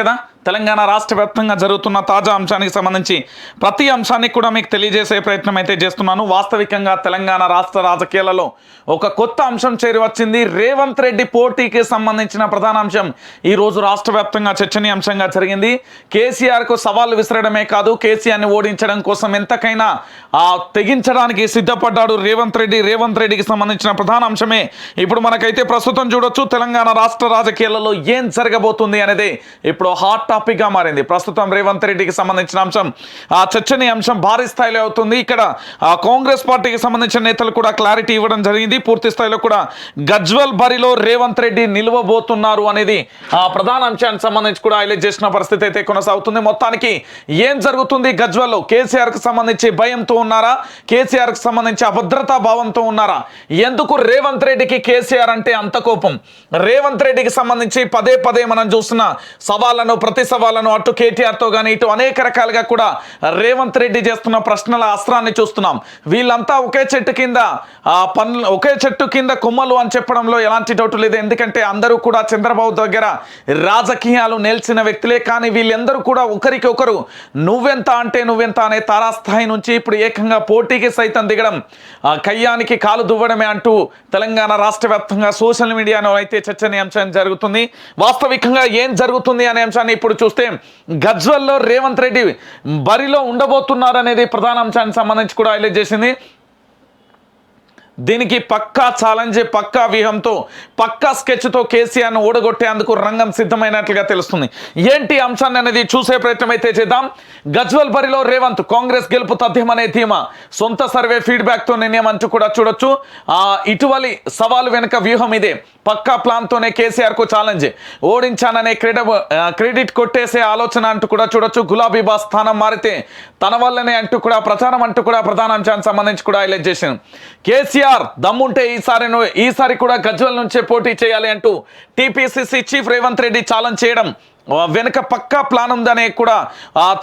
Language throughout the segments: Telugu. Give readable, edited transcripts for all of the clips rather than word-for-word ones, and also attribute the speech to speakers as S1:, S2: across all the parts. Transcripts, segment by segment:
S1: కదా తెలంగాణ రాష్ట్ర వ్యాప్తంగా జరుగుతున్న తాజా అంశానికి సంబంధించి ప్రతి అంశాన్ని కూడా మీకు తెలియజేసే ప్రయత్నం అయితే చేస్తున్నాను. వాస్తవికంగా తెలంగాణ రాష్ట్ర రాజకీయాలలో ఒక కొత్త అంశం చేరి వచ్చింది. రేవంత్ రెడ్డి పోటీకి సంబంధించిన ప్రధాన అంశం ఈరోజు రాష్ట్ర వ్యాప్తంగా చర్చనీయాంశంగా జరిగింది. కేసీఆర్కు సవాల్ విసరడమే కాదు, కేసీఆర్ని ఓడించడం కోసం ఎంతకైనా తెగించడానికి సిద్ధపడ్డాడు రేవంత్ రెడ్డి. రేవంత్ రెడ్డికి సంబంధించిన ప్రధాన అంశమే ఇప్పుడు మనకైతే ప్రస్తుతం చూడొచ్చు. తెలంగాణ రాష్ట్ర రాజకీయాలలో ఏం జరగబోతుంది అనేది ఇప్పుడు హాట్ టాపిక్ గా మారింది. ప్రస్తుతం రేవంత్ రెడ్డికి సంబంధించిన అంశం చర్చనీయాంశం భారీ స్థాయిలో అవుతుంది. ఇక్కడ కాంగ్రెస్ పార్టీకి సంబంధించిన నేతలు కూడా క్లారిటీ ఇవ్వడం జరిగింది. పూర్తి స్థాయిలో కూడా గజ్వల్ బరిలో రేవంత్ రెడ్డి నిలవబోతున్నారు అనేది ప్రధాన అంశానికి సంబంధించి కూడా హైలైట్ చేసిన పరిస్థితి అయితే కొనసాగుతుంది. మొత్తానికి ఏం జరుగుతుంది గజ్వల్లో? కేసీఆర్ కు సంబంధించి భయంతో ఉన్నారా? కేసీఆర్ కు సంబంధించి అభద్రతా భావంతో ఉన్నారా? ఎందుకు రేవంత్ రెడ్డికి కేసీఆర్ అంటే అంత కోపం? రేవంత్ రెడ్డికి సంబంధించి పదే పదే మనం చూస్తున్న సవాళ్లను, ప్రతి సవాళ్లను అటు కేటీఆర్తో కానీ ఇటు అనేక రకాలుగా కూడా రేవంత్ రెడ్డి చేస్తున్న ప్రశ్నల అస్త్రాన్ని చూస్తున్నాం. వీళ్ళంతా ఒకే చెట్టు కింద కొమ్మలు అని చెప్పడంలో ఎలాంటి డౌట్ లేదు. ఎందుకంటే అందరూ కూడా చంద్రబాబు దగ్గర రాజకీయాలు నేల్చిన వ్యక్తులే. కానీ వీళ్ళందరూ కూడా ఒకరికి ఒకరు నువ్వెంత అంటే నువ్వెంత అనే తారాస్థాయి నుంచి ఇప్పుడు ఏకంగా పోటీకి సైతం దిగడం, కయ్యానికి కాలు దువ్వడమే అంటూ తెలంగాణ రాష్ట్ర వ్యాప్తంగా సోషల్ మీడియాలో అయితే చర్చనీయాంశం జరుగుతుంది. వాస్తవికంగా ఏం జరుగుతుంది అనే అంశాన్ని ఇప్పుడు చూస్తే గజ్వల్లో రేవంత్ రెడ్డి బరిలో ఉండబోతున్నారు అనేది ప్రధాన అంశానికి సంబంధించి కూడా హైలైట్ చేసింది. దీనికి పక్కా ఛాలెంజ్, పక్కా వ్యూహంతో, పక్కా స్కెచ్తో కేసీఆర్ను ఓడగొట్టేందుకు రంగం సిద్ధమైనట్లుగా తెలుస్తుంది. ఏంటి అంశాన్ని అనేది చూసే ప్రయత్నం అయితే చేద్దాం. గజ్వల్ బరిలో రేవంత్, కాంగ్రెస్ గెలుపు తథ్యమనే ధీమా, సొంత సర్వే ఫీడ్బ్యాక్తో నిర్ణయం అంటూ కూడా చూడొచ్చు. ఇటీవలి సవాలు వెనుక వ్యూహం ఇదే. పక్కా ప్లాన్తోనే కేసీఆర్కు ఛాలెంజ్, ఓడించాననే క్రెడిట్ కొట్టేసే ఆలోచన అంటూ కూడా చూడొచ్చు. గులాబీ బాస్ స్థానం మారితే తన వల్లనే అంటూ కూడా ప్రచారం అంటూ కూడా ప్రధాన అంశానికి సంబంధించి కూడా హైలైట్ చేశాను. కేసీఆర్ దమ్ముంటే ఈసారి కూడా గజ్వల్ నుంచే పోటీ చేయాలి అంటూ TPCC chief Revanth Reddy challenge చేయడం వెనుక పక్కా ప్లాన్ ఉందనే కూడా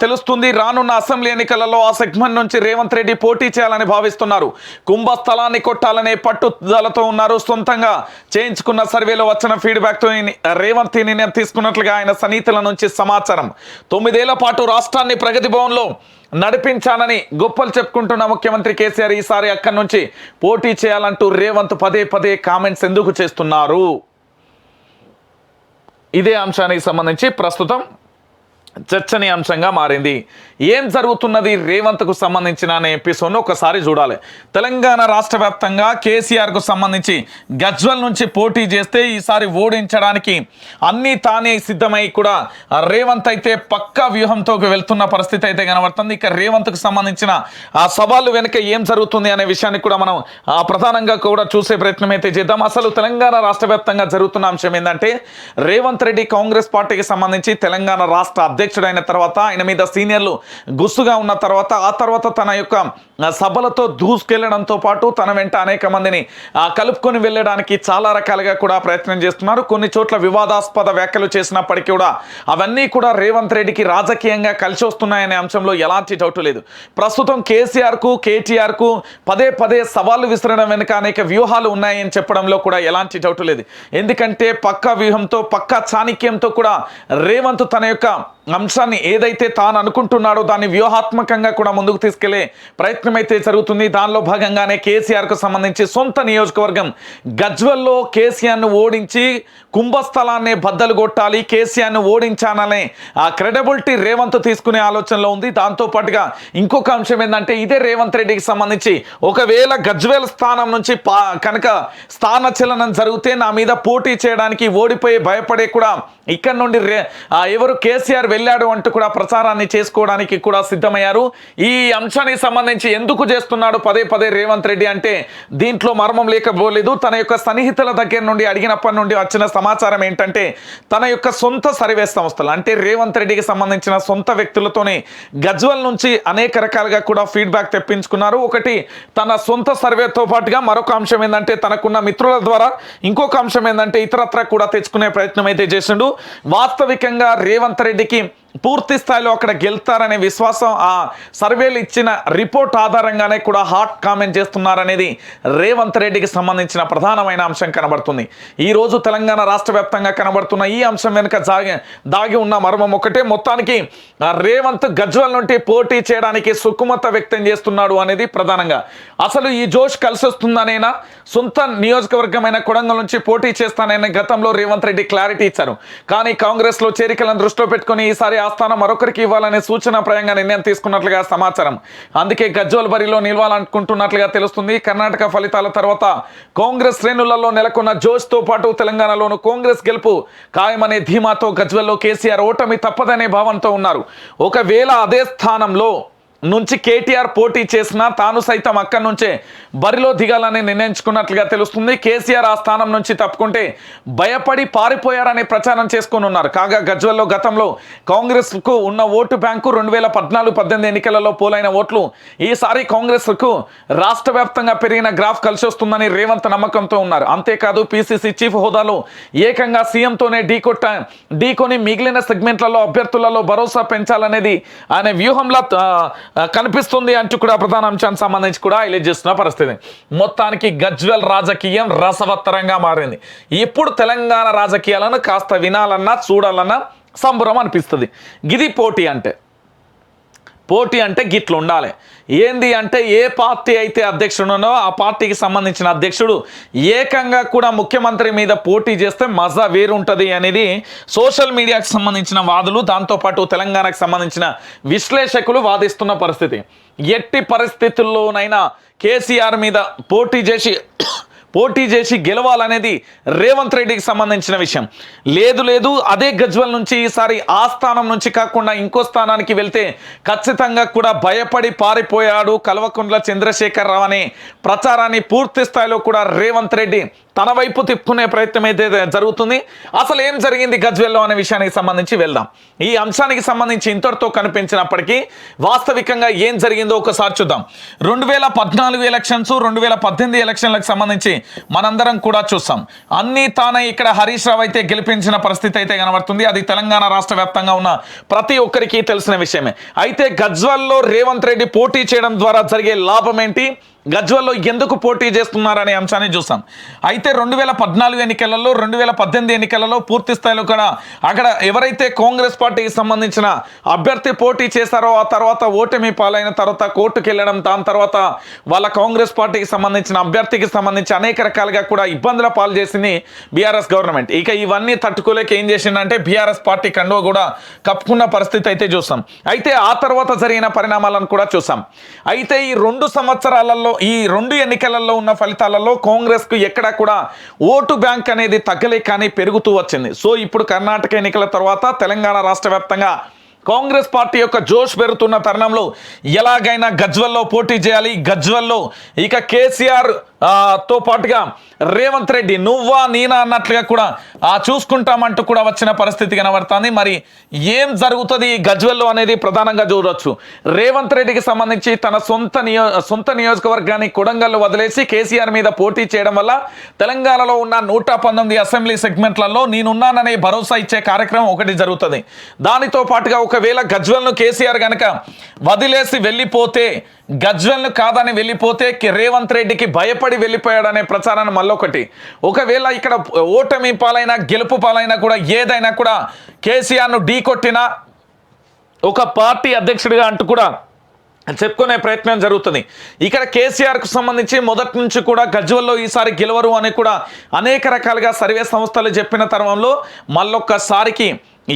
S1: తెలుస్తుంది. రానున్న అసెంబ్లీ ఎన్నికలలో ఆ సెగ్మెంట్ నుంచి రేవంత్ రెడ్డి పోటీ చేయాలని భావిస్తున్నారు. కుంభస్థలాన్ని కొట్టాలనే పట్టుదలతో ఉన్నారు. సొంతంగా చేయించుకున్న సర్వేలో వచ్చిన ఫీడ్బ్యాక్తో రేవంత్ నిర్ణయం తీసుకున్నట్లుగా ఆయన సన్నిహితుల నుంచి సమాచారం. 9 ఏళ్ల పాటు రాష్ట్రాన్ని ప్రగతి భవన్లో నడిపించానని గొప్పలు చెప్పుకుంటున్న ముఖ్యమంత్రి కేసీఆర్ ఈసారి అక్కడి నుంచి పోటీ చేయాలంటూ రేవంత్ పదే పదే కామెంట్స్ ఎందుకు చేస్తున్నారు? ఇదే అంశానికి సంబంధించి ప్రస్తుతం చర్చనీయాంశంగా మారింది. ఏం జరుగుతున్నది రేవంత్కు సంబంధించిన అనే ఎపిసోడ్ను ఒకసారి చూడాలి. తెలంగాణ రాష్ట్ర వ్యాప్తంగా కేసీఆర్కు సంబంధించి గజ్వల్ నుంచి పోటీ చేస్తే ఈసారి ఓడించడానికి అన్నీ తానే సిద్ధమై కూడా రేవంత్ అయితే పక్కా వ్యూహంతో వెళ్తున్న పరిస్థితి అయితే కనబడుతుంది. ఇక రేవంత్కు సంబంధించిన ఆ సవాళ్ళు వెనుక ఏం జరుగుతుంది అనే విషయాన్ని కూడా మనం ప్రధానంగా కూడా చూసే ప్రయత్నం అయితే చేద్దాం. అసలు తెలంగాణ రాష్ట్ర వ్యాప్తంగా జరుగుతున్న అంశం ఏంటంటే, రేవంత్ రెడ్డి కాంగ్రెస్ పార్టీకి సంబంధించి తెలంగాణ రాష్ట్ర అధ్యక్షుడైన తర్వాత, ఆయన మీద సీనియర్లు గుస్సుగా ఉన్న తర్వాత, ఆ తర్వాత తన యొక్క సభలతో దూసుకెళ్లడంతో పాటు తన వెంట అనేక మందిని కలుపుకొని వెళ్ళడానికి చాలా రకాలుగా కూడా ప్రయత్నం చేస్తున్నారు. కొన్ని చోట్ల వివాదాస్పద వ్యాఖ్యలు చేసినప్పటికీ కూడా అవన్నీ కూడా రేవంత్ రెడ్డికి రాజకీయంగా కలిసి వస్తున్నాయనే అంశంలో ఎలాంటి డౌట్ లేదు. ప్రస్తుతం కేసీఆర్కు, కేటీఆర్కు పదే పదే సవాళ్లు విసరడం వెనుక అనేక వ్యూహాలు ఉన్నాయని చెప్పడంలో కూడా ఎలాంటి డౌట్ లేదు. ఎందుకంటే పక్కా వ్యూహంతో, పక్కా చాణక్యంతో కూడా రేవంత్ తన యొక్క అంశాన్ని ఏదైతే తాను అనుకుంటున్నాడో దాన్ని వ్యూహాత్మకంగా కూడా ముందుకు తీసుకెళ్లే ప్రయత్నం అయితే జరుగుతుంది. దానిలో భాగంగానే కేసీఆర్కు సంబంధించి సొంత నియోజకవర్గం గజ్వల్లో కేసీఆర్ను ఓడించి కుంభస్థలాన్ని బద్దలు కొట్టాలి, కేసీఆర్ను ఓడించాననే ఆ క్రెడిబిలిటీ రేవంత్ తీసుకునే ఆలోచనలో ఉంది. దాంతోపాటుగా ఇంకొక అంశం ఏంటంటే, ఇదే రేవంత్ రెడ్డికి సంబంధించి ఒకవేళ గజ్వేల్ స్థానం నుంచి కనుక స్థానచలనం జరిగితే నా మీద పోటీ చేయడానికి ఓడిపోయి భయపడే కూడా ఇక్కడ నుండి ఎవరు కేసీఆర్ వెళ్ళాడు అంటూ కూడా ప్రచారాన్ని చేసుకోవడానికి కూడా సిద్ధమయ్యారు. ఈ అంశానికి సంబంధించి ఎందుకు చేస్తున్నాడు పదే పదే రేవంత్ రెడ్డి అంటే దీంట్లో మర్మం లేకపోలేదు. తన యొక్క సన్నిహితుల దగ్గర నుండి అడిగినప్పటి నుండి వచ్చిన సమాచారం ఏంటంటే, తన యొక్క సొంత సర్వే సంస్థలు అంటే రేవంత్ రెడ్డికి సంబంధించిన సొంత వ్యక్తులతోనే గజ్వల్ నుంచి అనేక రకాలుగా కూడా ఫీడ్బ్యాక్ తెప్పించుకున్నారు. ఒకటి తన సొంత సర్వేతో పాటుగా మరొక అంశం ఏంటంటే, తనకున్న మిత్రుల ద్వారా ఇంకొక అంశం ఏంటంటే ఇతరత్ర కూడా తెచ్చుకునే ప్రయత్నం అయితే చేసిండు. వాస్తవికంగా రేవంత్ రెడ్డికి పూర్తి స్థాయిలో అక్కడ గెలుతారనే విశ్వాసం ఆ సర్వేలు ఇచ్చిన రిపోర్ట్ ఆధారంగానే కూడా హాట్ కామెంట్ చేస్తున్నారనేది రేవంత్ రెడ్డికి సంబంధించిన ప్రధానమైన అంశం కనబడుతుంది. ఈరోజు తెలంగాణ రాష్ట్ర వ్యాప్తంగా కనబడుతున్న ఈ అంశం వెనుక దాగి ఉన్న మర్మం ఒకటే. మొత్తానికి రేవంత్ గజ్వల్ నుండి పోటీ చేయడానికి సుకుమత వ్యక్తం చేస్తున్నాడు అనేది ప్రధానంగా. అసలు ఈ జోష్ కలిసి వస్తుందనేనా, సొంత నియోజకవర్గమైన కొడంగల్ నుంచి పోటీ చేస్తానని గతంలో రేవంత్ రెడ్డి క్లారిటీ ఇచ్చారు. కానీ కాంగ్రెస్ లో చేరికలను దృష్టిలో పెట్టుకుని ఈసారి ఆ స్థానం మరొకరికి ఇవ్వాలనే సూచనప్రాయంగా నిర్ణయం తీసుకున్నట్లుగా సమాచారం. అందుకే గజ్వల్ బరిలో నిలవాలనుకుంటున్నట్లుగా తెలుస్తుంది. కర్ణాటక ఫలితాల తర్వాత కాంగ్రెస్ శ్రేణులలో నెలకొన్న జోష్ తో పాటు తెలంగాణలోను కాంగ్రెస్ గెలుపు ఖాయమనే ధీమాతో గజ్వల్లో కేసీఆర్ ఓటమి తప్పదనే భావంతో ఉన్నారు. ఒకవేళ అదే స్థానంలో నుంచి కేటీఆర్ పోటీ చేసినా తాను సైతం అక్కడి నుంచే బరిలో దిగాలని నిర్ణయించుకున్నట్లుగా తెలుస్తుంది. కేసీఆర్ ఆ స్థానం నుంచి తప్పుకుంటే భయపడి పారిపోయారని ప్రచారం చేసుకొని ఉన్నారు. కాగా గజ్వల్లో గతంలో కాంగ్రెస్కు ఉన్న ఓటు బ్యాంకు 2014-18 ఎన్నికలలో పోలైన ఓట్లు ఈసారి కాంగ్రెస్కు రాష్ట్ర వ్యాప్తంగా పెరిగిన గ్రాఫ్ కలిసి వస్తుందని రేవంత్ నమ్మకంతో ఉన్నారు. అంతేకాదు పిసిసి చీఫ్ హోదాలో ఏకంగా సీఎంతోనే ఢీకొని మిగిలిన సెగ్మెంట్లలో అభ్యర్థులలో భరోసా పెంచాలనేది ఆయన వ్యూహంలో కనిపిస్తుంది అంటూ కూడా ప్రధాన అంశానికి సంబంధించి కూడా హైలైట్ చేస్తున్న పరిస్థితి. మొత్తానికి గజ్వెల్ రాజకీయం రసవత్తరంగా మారింది. ఇప్పుడు తెలంగాణ రాజకీయాలను కాస్త వినాలన్నా చూడాలన్నా సంబరం అనిపిస్తుంది. గిది పోటీ అంటే గిట్లు ఉండాలి. ఏంది అంటే ఏ పార్టీ అయితే అధ్యక్షుడునో ఆ పార్టీకి సంబంధించిన అధ్యక్షుడు ఏకంగా కూడా ముఖ్యమంత్రి మీద పోటీ చేస్తే మజా వేరుంటుంది అనేది సోషల్ మీడియాకు సంబంధించిన వాదులు, దాంతోపాటు తెలంగాణకు సంబంధించిన విశ్లేషకులు వాదిస్తున్న పరిస్థితి. ఎట్టి పరిస్థితుల్లోనైనా కేసీఆర్ మీద పోటీ చేసి గెలవాలనేది రేవంత్ రెడ్డికి సంబంధించిన విషయం. లేదు అదే గజ్వల్ నుంచి ఈసారి ఆ స్థానం నుంచి కాకుండా ఇంకో స్థానానికి వెళ్తే ఖచ్చితంగా కూడా భయపడి పారిపోయాడు కల్వకుంట్ల చంద్రశేఖర్ రావు అనే ప్రచారాన్ని పూర్తి స్థాయిలో కూడా రేవంత్ రెడ్డి తన వైపు తిప్పుకునే ప్రయత్నం అయితే జరుగుతుంది. అసలు ఏం జరిగింది గజ్వెల్లో అనే విషయానికి సంబంధించి వెళ్దాం. ఈ అంశానికి సంబంధించి ఇంతటితో కనిపించినప్పటికీ వాస్తవికంగా ఏం జరిగిందో ఒకసారి చూద్దాం. 2014 ఎలక్షన్స్, 2018 ఎలక్షన్లకు సంబంధించి మనందరం కూడా చూస్తాం. అన్నీ తానే ఇక్కడ హరీష్ రావు అయితే గెలిపించిన పరిస్థితి అయితే కనబడుతుంది. అది తెలంగాణ రాష్ట్ర వ్యాప్తంగా ఉన్న ప్రతి ఒక్కరికి తెలిసిన విషయమే. అయితే గజ్వెల్లో రేవంత్ రెడ్డి పోటీ చేయడం ద్వారా జరిగే లాభం ఏంటి, గజ్వెల్లో ఎందుకు పోటీ చేస్తున్నారనే అంశాన్ని చూసాం. అయితే 2014 ఎన్నికలలో 2018 ఎన్నికలలో పూర్తి స్థాయిలో కూడా అక్కడ ఎవరైతే కాంగ్రెస్ పార్టీకి సంబంధించిన అభ్యర్థి పోటీ చేశారో ఆ తర్వాత ఓటమి పాలైన తర్వాత కోర్టుకు వెళ్ళడం, దాని తర్వాత వాళ్ళ కాంగ్రెస్ పార్టీకి సంబంధించిన అభ్యర్థికి సంబంధించి అనేక రకాలుగా కూడా ఇబ్బందుల పాలు చేసింది బీఆర్ఎస్ గవర్నమెంట్. ఇక ఇవన్నీ తట్టుకోలేక ఏం చేసిందంటే బీఆర్ఎస్ పార్టీ కండువ కూడా కప్పుకున్న పరిస్థితి అయితే చూసాం. అయితే ఆ తర్వాత జరిగిన పరిణామాలను కూడా చూసాం. అయితే ఈ 2 సంవత్సరాలలో ఈ 2 ఎన్నికలలో ఉన్న ఫలితాలలో కాంగ్రెస్కు ఎక్కడా కూడా ఓటు బ్యాంక్ అనేది తగ్గలే కానీ పెరుగుతూ వచ్చింది. సో ఇప్పుడు కర్ణాటక ఎన్నికల తర్వాత తెలంగాణ రాష్ట్ర వ్యాప్తంగా కాంగ్రెస్ పార్టీ యొక్క జోష్ పెరుగుతున్న తరుణంలో ఎలాగైనా గజ్వెల్లో పోటీ చేయాలి. గజ్వెల్లో ఇక కేసీఆర్ తో పాటుగా రేవంత్ రెడ్డి నువ్వా నేనా అన్నట్లుగా కూడా చూసుకుంటామంటూ కూడా వచ్చిన పరిస్థితి కనబడుతుంది. మరి ఏం జరుగుతుంది గజ్వెల్లో అనేది ప్రధానంగా చూడవచ్చు. రేవంత్ రెడ్డికి సంబంధించి తన సొంత నియోజకవర్గాన్ని కొడంగల్లు వదిలేసి కేసీఆర్ మీద పోటీ చేయడం వల్ల తెలంగాణలో ఉన్న 119 అసెంబ్లీ సెగ్మెంట్లలో నేనున్నాననే భరోసా ఇచ్చే కార్యక్రమం ఒకటి జరుగుతుంది. దానితో పాటుగా ఒకవేళ గజ్వెల్ను కేసీఆర్ కనుక వదిలేసి వెళ్ళిపోతే, గజ్వెల్ను కాదని వెళ్ళిపోతే రేవంత్ రెడ్డికి భయపడి వెళ్ళిపోయాడనే ప్రచారాన్ని మళ్ళొకటి. ఒకవేళ ఇక్కడ ఓటమి పాలైనా గెలుపు పాలైనా కూడా ఏదైనా కూడా కేసీఆర్ను ఢీకొట్టిన ఒక పార్టీ అధ్యక్షుడిగా అంటూ కూడా చెప్పుకునే ప్రయత్నం జరుగుతుంది. ఇక్కడ కేసీఆర్కు సంబంధించి మొదటి నుంచి కూడా గజ్వెల్లో ఈసారి గెలవరు అని కూడా అనేక రకాలుగా సర్వే సంస్థలు చెప్పిన తరుణంలో మళ్ళొక్కసారికి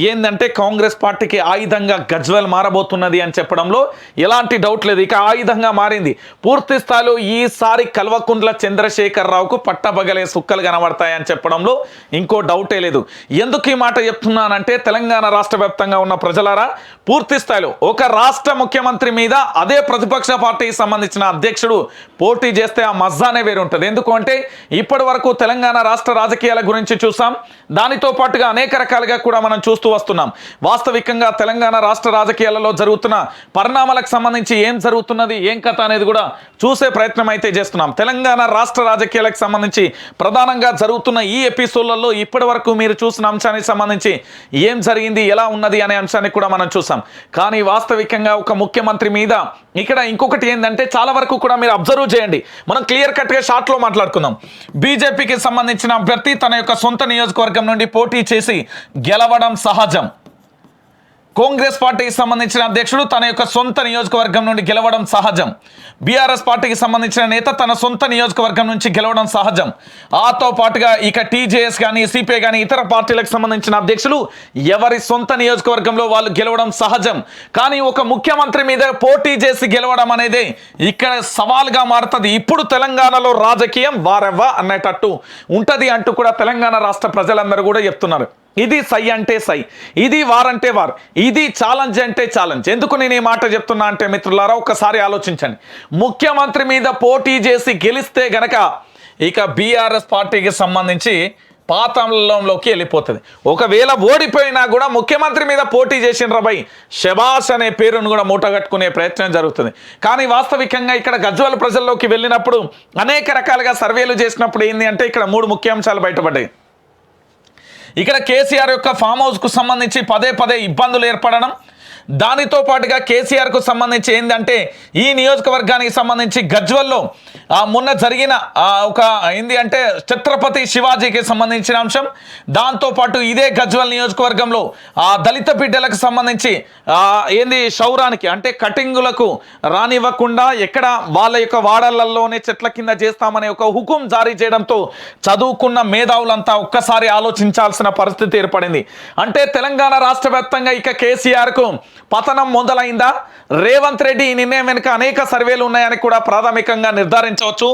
S1: ఏందంటే కాంగ్రెస్ పార్టీకి ఆయుధంగా గజ్వెల్ మారబోతున్నది అని చెప్పడంలో ఎలాంటి డౌట్ లేదు. ఇక ఆయుధంగా మారింది. పూర్తి స్థాయిలో ఈసారి కల్వకుంట్ల చంద్రశేఖర్ రావుకు పట్టబగలే సుక్కలు కనబడతాయని చెప్పడంలో ఇంకో డౌటే లేదు. ఎందుకు ఈ మాట చెప్తున్నానంటే తెలంగాణ రాష్ట్ర వ్యాప్తంగా ఉన్న ప్రజలారా, పూర్తి స్థాయిలో ఒక రాష్ట్ర ముఖ్యమంత్రి మీద అదే ప్రతిపక్ష పార్టీకి సంబంధించిన అధ్యక్షుడు పోటీ చేస్తే ఆ మజానే వేరు ఉంటుంది. ఎందుకు అంటే ఇప్పటి వరకు తెలంగాణ రాష్ట్ర రాజకీయాల గురించి చూసాం, దానితో పాటుగా అనేక రకాలుగా కూడా మనం చూస్తూ వస్తున్నాం. వాస్తవికంగా తెలంగాణ రాష్ట్ర రాజకీయాలలో జరుగుతున్న పరిణామాలకు సంబంధించి ఏం జరుగుతున్నది, ఏం కథ అనేది కూడా చూసే ప్రయత్నం అయితే చేస్తున్నాం. తెలంగాణ రాష్ట్ర రాజకీయాలకు సంబంధించి ప్రధానంగా జరుగుతున్న ఈ ఎపిసోడ్లలో ఇప్పటి వరకు మీరు చూసిన అంశానికి సంబంధించి ఏం జరిగింది, ఎలా ఉన్నది అనే అంశాన్ని కూడా మనం చూసాం. కానీ వాస్తవికంగా ఒక ముఖ్యమంత్రి మీద ఇక్కడ ఇంకొకటి ఏంటంటే చాలా వరకు కూడా మీరు అబ్జర్వ్ చేయండి. మనం క్లియర్ కట్గా షార్ట్లో మాట్లాడుకుందాం. బీజేపీకి సంబంధించిన అభ్యర్థి తన యొక్క సొంత నియోజకవర్గం నుండి పోటీ చేసి గెలవడం సహజం. కాంగ్రెస్ పార్టీకి సంబంధించిన అధ్యక్షుడు తన యొక్క సొంత నియోజకవర్గం నుండి గెలవడం సహజం. బీఆర్ఎస్ పార్టీకి సంబంధించిన నేత తన సొంత నియోజకవర్గం నుంచి గెలవడం సహజం. ఆతో పాటుగా ఇక టీజేఎస్ కానీ సిపిఐ కానీ ఇతర పార్టీలకు సంబంధించిన అధ్యక్షులు ఎవరి సొంత నియోజకవర్గంలో వాళ్ళు గెలవడం సహజం. కానీ ఒక ముఖ్యమంత్రి మీద పోటీ చేసి గెలవడం అనేది ఇక్కడ సవాల్గా మారుతుంది. ఇప్పుడు తెలంగాణలో రాజకీయం వారెవ్వ అనేటట్టు ఉంటుంది అంటూ కూడా తెలంగాణ రాష్ట్ర ప్రజలందరూ కూడా చెప్తున్నారు. ఇది సై అంటే సై, ఇది వారంటే వారు, ఇది ఛాలెంజ్ అంటే ఛాలెంజ్. ఎందుకు నేను ఈ మాట చెప్తున్నా అంటే మిత్రులారా, ఒక్కసారి ఆలోచించండి. ముఖ్యమంత్రి మీద పోటీ చేసి గెలిస్తే గనక ఇక బీఆర్ఎస్ పార్టీకి సంబంధించి పాతాళంలోకి వెళ్ళిపోతుంది. ఒకవేళ ఓడిపోయినా కూడా ముఖ్యమంత్రి మీద పోటీ చేసిన రబై షబాష్ అనే పేరును కూడా మూటగట్టుకునే ప్రయత్నం జరుగుతుంది. కానీ వాస్తవికంగా ఇక్కడ గజ్వేల్ ప్రజల్లోకి వెళ్ళినప్పుడు అనేక రకాలుగా సర్వేలు చేసినప్పుడు ఏంది అంటే ఇక్కడ 3 ముఖ్యాంశాలు బయటపడ్డాయి. ఇక్కడ కేసీఆర్ యొక్క ఫామ్ హౌస్కు సంబంధించి పదే పదే ఇబ్బందులు ఏర్పడడం, దానితో పాటుగా కేసీఆర్కు సంబంధించి ఏంటంటే ఈ నియోజకవర్గానికి సంబంధించి గజ్వల్లో మొన్న జరిగిన ఒక ఏంది అంటే ఛత్రపతి శివాజీకి సంబంధించిన అంశం, దాంతోపాటు ఇదే గజ్వల్ నియోజకవర్గంలో దళిత బిడ్డలకు సంబంధించి ఏంది శౌరానికి అంటే కటింగులకు రానివ్వకుండా ఎక్కడ వాళ్ళ యొక్క వాడళ్లలోనే చెట్ల కింద చేస్తామనే ఒక హుకుం జారీ చేయడంతో చదువుకున్న మేధావులంతా ఒక్కసారి ఆలోచించాల్సిన పరిస్థితి ఏర్పడింది. అంటే తెలంగాణ రాష్ట్ర వ్యాప్తంగా ఇక కేసీఆర్కు పతనం మొదలైందా? రేవంత్ రెడ్డి ఈ నిర్ణయం వెనుక అనేక సర్వేలు ఉన్నాయని కూడా ప్రాథమికంగా నిర్ధారించవచ్చు.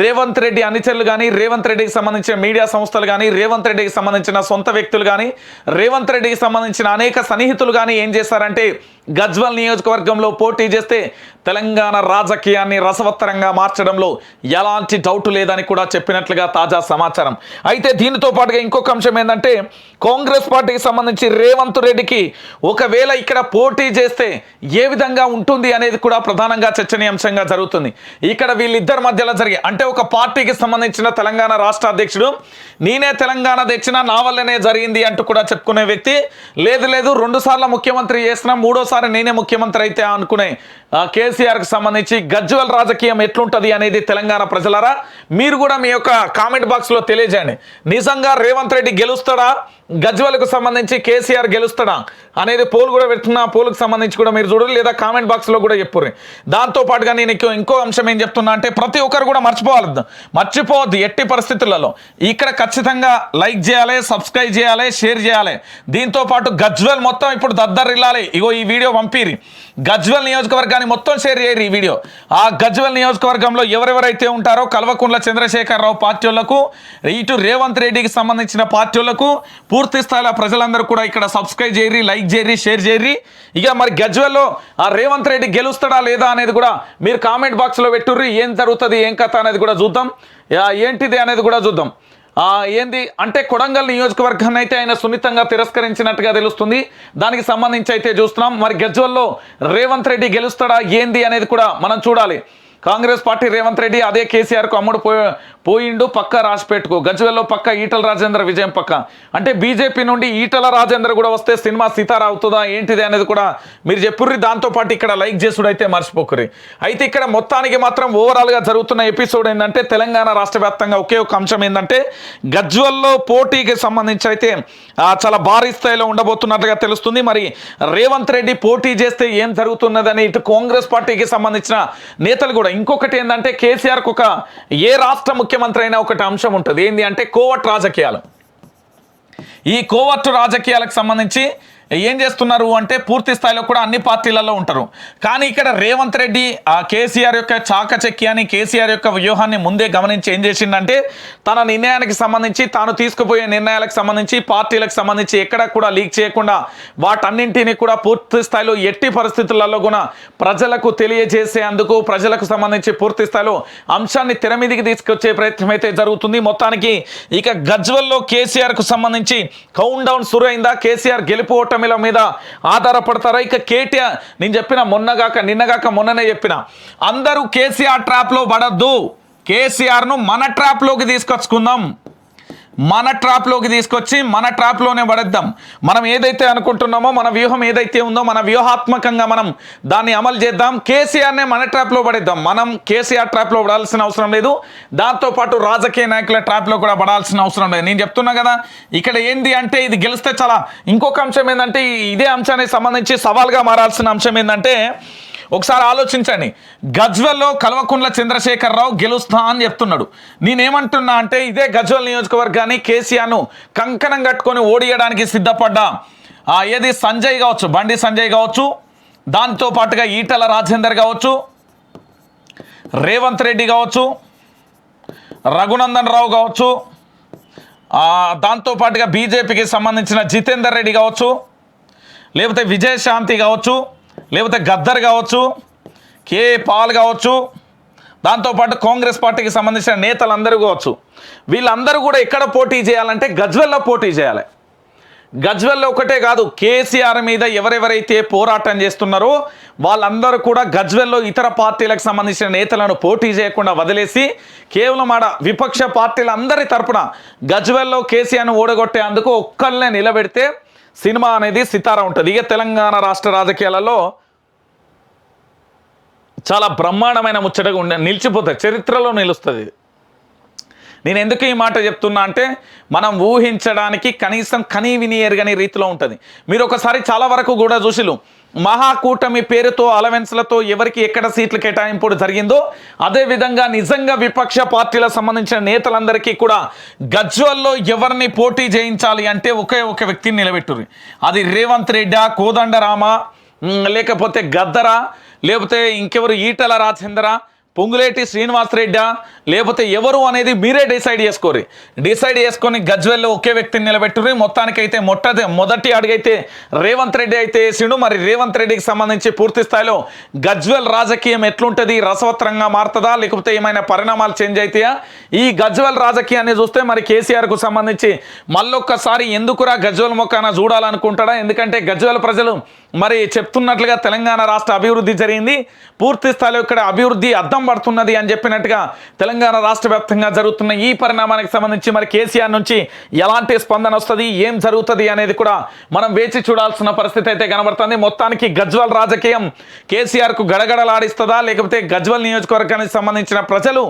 S1: రేవంత్ రెడ్డి అనుచరులు కానీ, రేవంత్ రెడ్డికి సంబంధించిన మీడియా సంస్థలు కానీ, రేవంత్ రెడ్డికి సంబంధించిన సొంత వ్యక్తులు కానీ, రేవంత్ రెడ్డికి సంబంధించిన అనేక సన్నిహితులు కానీ ఏం చేశారంటే గజ్వల్ నియోజకవర్గంలో పోటీ చేస్తే తెలంగాణ రాజకీయాన్ని రసవత్తరంగా మార్చడంలో ఎలాంటి డౌట్ లేదని కూడా చెప్పినట్లుగా తాజా సమాచారం. అయితే దీనితో పాటుగా ఇంకొక అంశం ఏంటంటే కాంగ్రెస్ పార్టీకి సంబంధించి రేవంత్ రెడ్డికి ఒకవేళ ఇక్కడ పోటీ చేస్తే ఏ విధంగా ఉంటుంది అనేది కూడా ప్రధానంగా చర్చనీయాంశంగా జరుగుతుంది. ఇక్కడ వీళ్ళిద్దరి మధ్యలో జరిగే అంటే ఒక పార్టీకి సంబంధించిన తెలంగాణ రాష్ట్ర అధ్యక్షుడు నేనే తెలంగాణ తెచ్చిన నా వల్లనే జరిగింది అంటూ కూడా చెప్పుకునే వ్యక్తి, లేదు 2 సార్లు ముఖ్యమంత్రి చేసిన 3వ సారి నేనే ముఖ్యమంత్రి అయితే అనుకునే కేసీఆర్కి సంబంధించి గజ్వల్ రాజకీయం ఎట్లుంటుంది అనేది తెలంగాణ ప్రజలారా మీరు కూడా మీ యొక్క కామెంట్ బాక్స్లో తెలియజేయండి. నిజంగా రేవంత్ రెడ్డి గెలుస్తాడా, గజ్వల్కు సంబంధించి కేసీఆర్ గెలుస్తాడా అనేది పోల్ కూడా పెడుతున్నా. పోల్కి సంబంధించి కూడా మీరు చూడాలి, లేదా కామెంట్ బాక్స్లో కూడా చెప్పుర్రి. దాంతోపాటుగా నేను ఇంకో అంశం ఏం చెప్తున్నా అంటే ప్రతి ఒక్కరు కూడా మర్చిపోవద్దు ఎట్టి పరిస్థితులలో ఇక్కడ ఖచ్చితంగా లైక్ చేయాలి, సబ్స్క్రైబ్ చేయాలి, షేర్ చేయాలి. దీంతో పాటు గజ్వల్ మొత్తం ఇప్పుడు దద్దరిల్లాలి. ఇగో ఈ వీడియో పంపిరి, గజ్వల్ నియోజకవర్గాన్ని మొత్తం షేర్ చేయరు ఈ వీడియో. ఆ గజ్వల్ నియోజకవర్గంలో ఎవరెవరైతే ఉంటారో కల్వకుంట్ల చంద్రశేఖరరావు పార్టీ వాళ్ళకు, ఇటు రేవంత్ రెడ్డికి సంబంధించిన పార్టీ వాళ్ళకు పూర్తి స్థాయిలో ప్రజలందరూ కూడా ఇక్కడ సబ్స్క్రైబ్ చేయరి, లైక్ చేయరి, షేర్ చేయరి. ఇక మరి గజ్వల్లో ఆ రేవంత్ రెడ్డి గెలుస్తాడా లేదా అనేది కూడా మీరు కామెంట్ బాక్స్లో పెట్టుర్రి. ఏం జరుగుతుంది, ఏం కథ అనేది కూడా చూద్దాం, ఏంటిది అనేది కూడా చూద్దాం. ఏంది అంటే కొడంగల్ నియోజకవర్గాన్ని అయితే ఆయన సున్నితంగా తిరస్కరించినట్టుగా తెలుస్తుంది. దానికి సంబంధించి అయితే చూస్తున్నాం. మరి గజ్వల్లో రేవంత్ రెడ్డి గెలుస్తాడా ఏంది అనేది కూడా మనం చూడాలి. కాంగ్రెస్ పార్టీ రేవంత్ రెడ్డి అదే కేసీఆర్కు అమ్ముడు పోయిండు పక్క రాసిపెట్టుకో. గజ్వేల్లో పక్క ఈటల రాజేందర్ విజయం పక్క. అంటే బీజేపీ నుండి ఈటల రాజేందర్ కూడా వస్తే సినిమా సితారా అవుతుందా ఏంటిది అనేది కూడా మీరు చెప్పుర్రి. దాంతోపాటు ఇక్కడ లైక్ చేసుడు అయితే మర్చిపోకుర్రి. అయితే ఇక్కడ మొత్తానికి మాత్రం ఓవరాల్గా జరుగుతున్న ఎపిసోడ్ ఏంటంటే తెలంగాణ రాష్ట్ర వ్యాప్తంగా ఒకే ఒక అంశం ఏంటంటే గజ్వల్లో పోటీకి సంబంధించి అయితే చాలా భారీ స్థాయిలో ఉండబోతున్నట్లుగా తెలుస్తుంది. మరి రేవంత్ రెడ్డి పోటీ చేస్తే ఏం జరుగుతున్నదని ఇటు కాంగ్రెస్ పార్టీకి సంబంధించిన నేతలు కూడా ఇంకొకటి ఏంటంటే కేసీఆర్కు ఒక ఏ రాష్ట్ర ముఖ్యమంత్రి అయినా ఒకటి అంశం ఉంటుంది, ఏంటి అంటే కోవట్ రాజకీయాలు. ఈ కోవట్టు రాజకీయాలకు సంబంధించి ఏం చేస్తున్నారు అంటే పూర్తి స్థాయిలో కూడా అన్ని పార్టీలలో ఉంటారు. కానీ ఇక్కడ రేవంత్ రెడ్డి ఆ కేసీఆర్ యొక్క చాకచక్యాన్ని, కేసీఆర్ యొక్క వ్యూహాన్ని ముందే గమనించి ఏం చేసిందంటే తన నిర్ణయానికి సంబంధించి, తాను తీసుకుపోయే నిర్ణయాలకు సంబంధించి, పార్టీలకు సంబంధించి ఎక్కడ కూడా లీక్ చేయకుండా వాటన్నింటినీ కూడా పూర్తి స్థాయిలో ఎట్టి పరిస్థితులలో కూడా ప్రజలకు తెలియజేసేందుకు, ప్రజలకు సంబంధించి పూర్తి స్థాయిలో అంశాన్ని తెర మీదికి తీసుకొచ్చే ప్రయత్నం అయితే జరుగుతుంది. మొత్తానికి ఇక గజ్వెల్లో కేసీఆర్కు సంబంధించి కౌంట్ డౌన్ సురు అయిందా? కేసీఆర్ గెలుపు ఓటమిల మీద ఆధారపడతారా? ఇక కేటీఆర్, నేను చెప్పిన నిన్నగాక మొన్ననే చెప్పిన, అందరూ కేసీఆర్ ట్రాప్లో పడద్దు, కేసీఆర్ను మన ట్రాప్లోకి తీసుకొచ్చుకుందాం, మన ట్రాప్లోకి తీసుకొచ్చి మన ట్రాప్లోనే పడేద్దాం. మనం ఏదైతే అనుకుంటున్నామో, మన వ్యూహం ఏదైతే ఉందో, మన వ్యూహాత్మకంగా మనం దాన్ని అమలు చేద్దాం. కేసీఆర్నే మన ట్రాప్లో పడేద్దాం. మనం కేసీఆర్ ట్రాప్లో పడాల్సిన అవసరం లేదు, దాంతోపాటు రాజకీయ నాయకుల ట్రాప్లో కూడా పడాల్సిన అవసరం లేదు. నేను చెప్తున్నా కదా, ఇక్కడ ఏంది అంటే ఇది గెలిస్తే చాలా, ఇంకొక అంశం ఏంటంటే ఇదే అంశానికి సంబంధించి సవాల్గా మారాల్సిన అంశం ఏంటంటే, ఒకసారి ఆలోచించండి. గజ్వెల్లో కల్వకుంట్ల చంద్రశేఖరరావు గెలుస్తా అని చెప్తున్నాడు. నేనేమంటున్నా అంటే ఇదే గజ్వెల్ నియోజకవర్గాన్ని కేసీఆర్ను కంకణం కట్టుకొని ఓడియడానికి సిద్ధపడ్డా ఏది సంజయ్ కావచ్చు, బండి సంజయ్ కావచ్చు, దాంతోపాటుగా ఈటల రాజేందర్ కావచ్చు, రేవంత్ రెడ్డి కావచ్చు, రఘునందన్ రావు కావచ్చు, దాంతోపాటుగా బీజేపీకి సంబంధించిన జితేందర్ రెడ్డి కావచ్చు, లేకపోతే విజయశాంతి కావచ్చు, లేకపోతే గద్దర్ కావచ్చు, కే పాల్ కావచ్చు, దాంతోపాటు కాంగ్రెస్ పార్టీకి సంబంధించిన నేతలందరూ కావచ్చు, వీళ్ళందరూ కూడా ఎక్కడ పోటీ చేయాలంటే గజ్వెల్లో పోటీ చేయాలి. గజ్వెల్లో ఒకటే కాదు, కేసీఆర్ మీద ఎవరెవరైతే పోరాటం చేస్తున్నారో వాళ్ళందరూ కూడా గజ్వెల్లో ఇతర పార్టీలకు సంబంధించిన నేతలను పోటీ చేయకుండా వదిలేసి కేవలం ఆడ విపక్ష పార్టీలందరి తరపున గజ్వెల్లో కేసీఆర్ను ఓడగొట్టేందుకు ఒక్కళ్ళనే నిలబెడితే సినిమా అనేది సితారా ఉంటుంది. ఇక తెలంగాణ రాష్ట్ర రాజకీయాలలో చాలా బ్రహ్మాండమైన ముచ్చటగా నిలిచిపోతుంది, చరిత్రలో నిలుస్తుంది. నేను ఎందుకు ఈ మాట చెప్తున్నా అంటే మనం ఊహించడానికి కనీసం కనీవిని ఎరగని రీతిలో ఉంటుంది. మీరు ఒకసారి చాలా వరకు కూడా చూసిలు, మహాకూటమి పేరుతో అలవెన్స్లతో ఎవరికి ఎక్కడ సీట్లు కేటాయింపుడు జరిగిందో అదేవిధంగా నిజంగా విపక్ష పార్టీలకు సంబంధించిన నేతలందరికీ కూడా గజ్వెల్లో ఎవరిని పోటీ చేయించాలి అంటే ఒకే ఒక వ్యక్తిని నిలబెట్టుర్రు. అది రేవంత్ రెడ్డా, కోదండరామ, లేకపోతే గద్దరా, లేకపోతే ఇంకెవరు ఈటల రాజేందరా, పొంగులేటి శ్రీనివాసరెడ్డా, లేకపోతే ఎవరు అనేది మీరే డిసైడ్ చేసుకోరు. డిసైడ్ చేసుకొని గజ్వెల్లో ఒకే వ్యక్తిని నిలబెట్టుర్రు. మొత్తానికైతే మొదటి అడుగైతే రేవంత్ రెడ్డి అయితే వేసిండు. మరి రేవంత్ రెడ్డికి సంబంధించి పూర్తి స్థాయిలో గజ్వెల్ రాజకీయం ఎట్లుంటుంది, రసవత్రంగా మారుతుందా, లేకపోతే ఏమైనా పరిణామాలు చేంజ్ అవుతాయా? ఈ గజ్వెల్ రాజకీయాన్ని చూస్తే మరి కేసీఆర్కు సంబంధించి మళ్ళొక్కసారి ఎందుకురా గజ్వెల్ మొక్కన చూడాలనుకుంటాడా? ఎందుకంటే గజ్వెల్ ప్రజలు మరి చెప్తున్నట్లుగా తెలంగాణ రాష్ట్ర అభివృద్ధి జరిగింది, పూర్తి స్థాయిలో ఇక్కడ అభివృద్ధి అద్దం పడుతున్నది అని చెప్పినట్టుగా తెలంగాణ రాష్ట్ర వ్యాప్తంగా జరుగుతున్న ఈ పరిణామానికి సంబంధించి మరి కేసీఆర్ నుంచి ఎలాంటి స్పందన వస్తుంది, ఏం జరుగుతుంది అనేది కూడా మనం వేచి చూడాల్సిన పరిస్థితి అయితే కనబడుతుంది. మొత్తానికి గజ్వెల్ రాజకీయం కేసీఆర్కు గడగడలాడిస్తుందా, లేకపోతే గజ్వెల్ నియోజకవర్గానికి సంబంధించిన ప్రజలు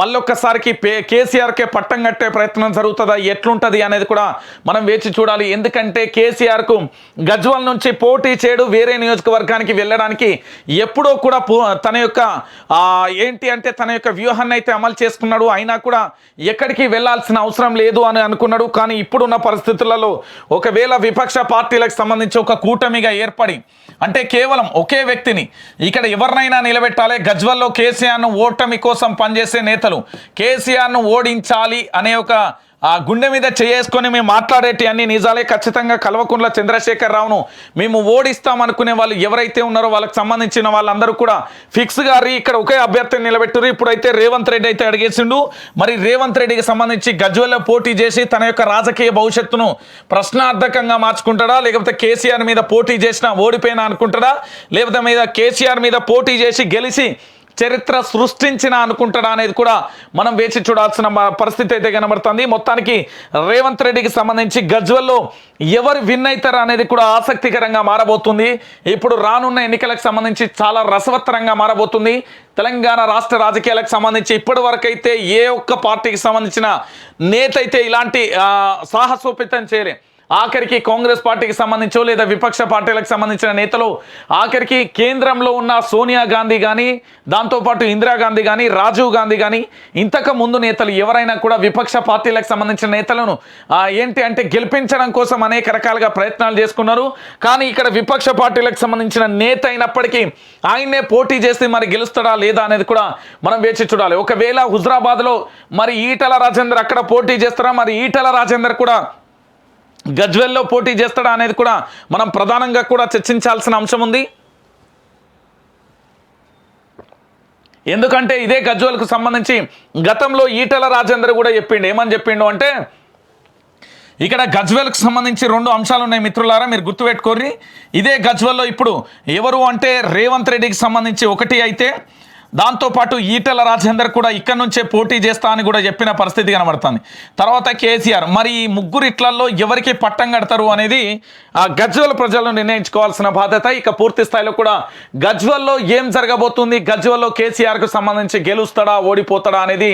S1: మళ్ళొక్కసారికి కేసీఆర్కే పట్టం కట్టే ప్రయత్నం జరుగుతుందా, ఎట్లుంటుంది అనేది కూడా మనం వేచి చూడాలి. ఎందుకంటే కేసీఆర్కు గజ్వెల్ నుంచి పోటీ చేయడు, వేరే నియోజకవర్గానికి వెళ్ళడానికి ఎప్పుడో కూడా తన యొక్క ఏంటి అంటే తన యొక్క వ్యూహాన్ని అయితే అమలు చేసుకున్నాడు. అయినా కూడా ఎక్కడికి వెళ్లాల్సిన అవసరం లేదు అని అనుకున్నాడు. కానీ ఇప్పుడున్న పరిస్థితులలో ఒకవేళ విపక్ష పార్టీలకు సంబంధించి ఒక కూటమిగా ఏర్పడి, అంటే కేవలం ఒకే వ్యక్తిని ఇక్కడ ఎవరినైనా నిలబెట్టాలి, గజ్వెల్లో కేసీఆర్ను ఓటమి కోసం పనిచేసే నేతలు కేసీఆర్ను ఓడించాలి అనే ఒక గుండె మీద చేసుకొని మేము మాట్లాడేటి అన్ని నిజాలే. ఖచ్చితంగా కల్వకుంట్ల చంద్రశేఖరరావును మేము ఓడిస్తామనుకునే వాళ్ళు ఎవరైతే ఉన్నారో వాళ్ళకి సంబంధించిన వాళ్ళందరూ కూడా ఫిక్స్ గారి ఇక్కడ ఒకే అభ్యర్థిని నిలబెట్టురు. ఇప్పుడైతే రేవంత్ రెడ్డి అయితే అడిగేసిండు. మరి రేవంత్ రెడ్డికి సంబంధించి గజ్వెల్లో పోటీ చేసి తన యొక్క రాజకీయ భవిష్యత్తును ప్రశ్నార్థకంగా మార్చుకుంటాడా, లేకపోతే కేసీఆర్ మీద పోటీ చేసినా ఓడిపోయినా అనుకుంటాడా, లేకపోతే మీద కేసీఆర్ మీద పోటీ చేసి గెలిచి చరిత్ర సృష్టించిన అనుకుంటాడా అనేది కూడా మనం వేచి చూడాల్సిన పరిస్థితి అయితే కనబడుతుంది. మొత్తానికి రేవంత్ రెడ్డికి సంబంధించి గజ్వెల్లో ఎవరు విన్ అవుతారు అనేది కూడా ఆసక్తికరంగా మారబోతుంది. ఇప్పుడు రానున్న ఎన్నికలకు సంబంధించి చాలా రసవత్తరంగా మారబోతుంది. తెలంగాణ రాష్ట్ర రాజకీయాలకు సంబంధించి ఇప్పటి వరకైతే ఏ ఒక్క పార్టీకి సంబంధించిన నేత అయితే ఇలాంటి సాహసోపేతం చేయలే. ఆఖరికి కాంగ్రెస్ పార్టీకి సంబంధించో లేదా విపక్ష పార్టీలకు సంబంధించిన నేతలు, ఆఖరికి కేంద్రంలో ఉన్న సోనియా గాంధీ కానీ, దాంతోపాటు ఇందిరాగాంధీ కానీ, రాజీవ్ గాంధీ కానీ, ఇంతకు ముందు నేతలు ఎవరైనా కూడా విపక్ష పార్టీలకు సంబంధించిన నేతలను ఏంటి అంటే గెలిపించడం కోసం అనేక రకాలుగా ప్రయత్నాలు చేసుకున్నారు. కానీ ఇక్కడ విపక్ష పార్టీలకు సంబంధించిన నేత అయినప్పటికీ ఆయన్నే పోటీ చేసి మరి గెలుస్తాడా లేదా అనేది కూడా మనం వేచి చూడాలి. ఒకవేళ హుజరాబాద్లో మరి ఈటల రాజేందర్ అక్కడ పోటీ చేస్తారా, మరి ఈటల రాజేందర్ కూడా గజ్వెల్లో పోటీ చేస్తాడా అనేది కూడా మనం ప్రధానంగా కూడా చర్చించాల్సిన అంశం ఉంది. ఎందుకంటే ఇదే గజ్వెల్కు సంబంధించి గతంలో ఈటల రాజేందర్ కూడా చెప్పిండు. ఏమని చెప్పిండు అంటే ఇక్కడ గజ్వెల్కి సంబంధించి 2 అంశాలు ఉన్నాయి మిత్రులారా, మీరు గుర్తుపెట్టుకోర్రి. ఇదే గజ్వెల్లో ఇప్పుడు ఎవరు అంటే రేవంత్ రెడ్డికి సంబంధించి ఒకటి అయితే, దాంతోపాటు ఈటల రాజేందర్ కూడా ఇక్కడ నుంచే పోటీ చేస్తా అని కూడా చెప్పిన పరిస్థితి కనబడుతుంది. తర్వాత కేసీఆర్. మరి ఈ ముగ్గురిట్లలో ఎవరికి పట్టం కడతారు అనేది గజ్వెల్ ప్రజలను నిర్ణయించుకోవాల్సిన బాధ్యత. ఇక పూర్తి స్థాయిలో కూడా గజ్వెల్లో ఏం జరగబోతుంది, గజ్వెల్లో కేసీఆర్కు సంబంధించి గెలుస్తాడా ఓడిపోతాడా అనేది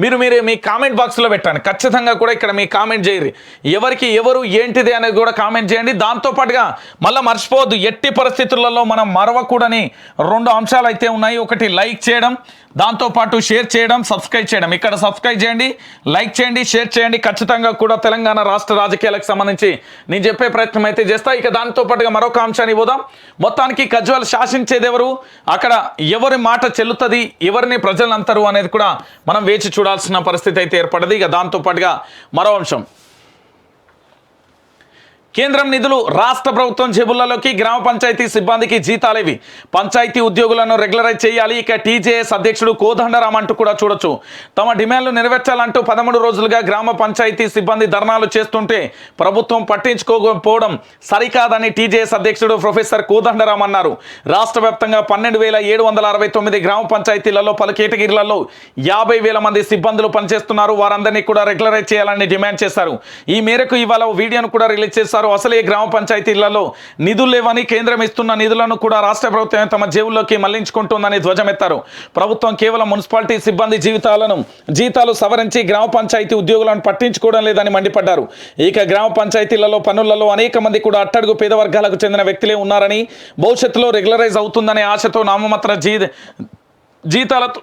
S1: మీరు మీ కామెంట్ బాక్స్లో పెట్టండి. ఖచ్చితంగా కూడా ఇక్కడ మీ కామెంట్ చేయరు, ఎవరికి ఎవరు ఏంటిది అనేది కూడా కామెంట్ చేయండి. దాంతోపాటుగా మళ్ళీ మర్చిపోవద్దు, ఎట్టి పరిస్థితులలో మనం మరవకూడని 2 అంశాలు అయితే ఉన్నాయి. ఒకటి లైక్ చేయడం, దాంతోపాటు షేర్ చేయడం, సబ్స్క్రైబ్ చేయడం. ఇక్కడ సబ్స్క్రైబ్ చేయండి, లైక్ చేయండి, షేర్ చేయండి. ఖచ్చితంగా కూడా తెలంగాణ రాష్ట్ర రాజకీయాలకు సంబంధించి నేను చెప్పే ప్రయత్నం అయితే చేస్తా. ఇక దాంతోపాటుగా మరొక అంశాన్ని పోదాం. మొత్తానికి గజ్వెల్ శాసించేది ఎవరు, అక్కడ ఎవరి మాట చెల్లుతుంది, ఎవరిని ప్రజలు అంటారు అనేది కూడా మనం వేచి చూడాల్సిన పరిస్థితి అయితే ఏర్పడదు. ఇక దాంతోపాటుగా మరో అంశం, కేంద్రం నిధులు రాష్ట్ర ప్రభుత్వం జేబులలోకి, గ్రామ పంచాయతీ సిబ్బందికి జీతాలేవి, పంచాయతీ ఉద్యోగులను రెగ్యులరైజ్ చేయాలి. ఇక టీజేఎస్ అధ్యక్షుడు కోదండరాం అంటూ కూడా చూడొచ్చు. తమ డిమాండ్లు నెరవేర్చాలంటూ 13 రోజులుగా గ్రామ పంచాయతీ సిబ్బంది ధర్నాలు చేస్తుంటే ప్రభుత్వం పట్టించుకోకపోవడం సరికాదని టీజేఎస్ అధ్యక్షుడు ప్రొఫెసర్ కోదండరాం అన్నారు. రాష్ట్ర వ్యాప్తంగా 12,769 గ్రామ పంచాయతీలలో పలు కేటగిరీలలో 50,000 మంది సిబ్బందులు పనిచేస్తున్నారు. వారందరినీ కూడా రెగ్యులరైజ్ చేయాలని డిమాండ్ చేశారు. ఈ మేరకు ఇవాళ వీడియోను కూడా రిలీజ్ చేశారు. అసలే గ్రామ పంచాయతీలలో నిధులు లేవని, కేంద్రం ఇస్తున్న నిధులను కూడా రాష్ట్ర ప్రభుత్వం తమ జేబుల్లోకి మళ్లించుకుంటుందని ధ్వజమెత్తారు. ప్రభుత్వం కేవలం మున్సిపాలిటీ సిబ్బంది జీతాలు సవరించి గ్రామ పంచాయతీ ఉద్యోగులను పట్టించుకోవడం లేదని మండిపడ్డారు. ఇక గ్రామ పంచాయతీలలో పనులలో అనేక మంది కూడా అట్టడుగు పేద వర్గాలకు చెందిన వ్యక్తులే ఉన్నారని, భవిష్యత్తులో రెగ్యులరైజ్ అవుతుందనే ఆశతో నామమాత్ర జీతాలతో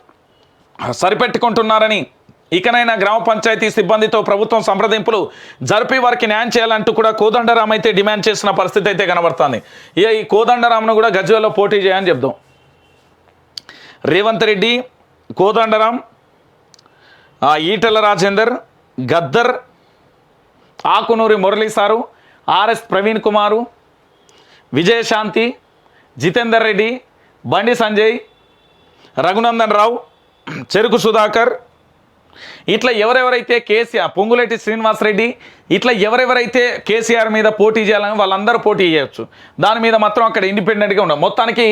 S1: సరిపెట్టుకుంటున్నారని, ఇకనైనా గ్రామ పంచాయతీ సిబ్బందితో ప్రభుత్వం సంప్రదింపులు జరిపి వారికి న్యాయం చేయాలంటూ కూడా కోదండరాం అయితే డిమాండ్ చేసిన పరిస్థితి అయితే కనబడుతుంది. ఇక ఈ కోదండరాంను కూడా గజ్వెల్లో పోటీ చేయని చెప్దాం. రేవంత్ రెడ్డి, కోదండరాం, ఈటల రాజేందర్, గద్దర్, ఆకునూరి మురళీ సారు, ఆర్ఎస్ ప్రవీణ్ కుమారు, విజయశాంతి, జితేందర్ రెడ్డి, బండి సంజయ్, రఘునందన్ రావు, చెరుకు సుధాకర్, ఇట్లా ఎవరెవరైతే కేసీఆర్, పొంగులేటి శ్రీనివాసరెడ్డి, ఇట్లా ఎవరెవరైతే కేసీఆర్ మీద పోటీ చేయాలని వాళ్ళందరూ పోటీ చేయొచ్చు. దాని మీద మాత్రం అక్కడ ఇండిపెండెంట్గా ఉండవు. మొత్తానికి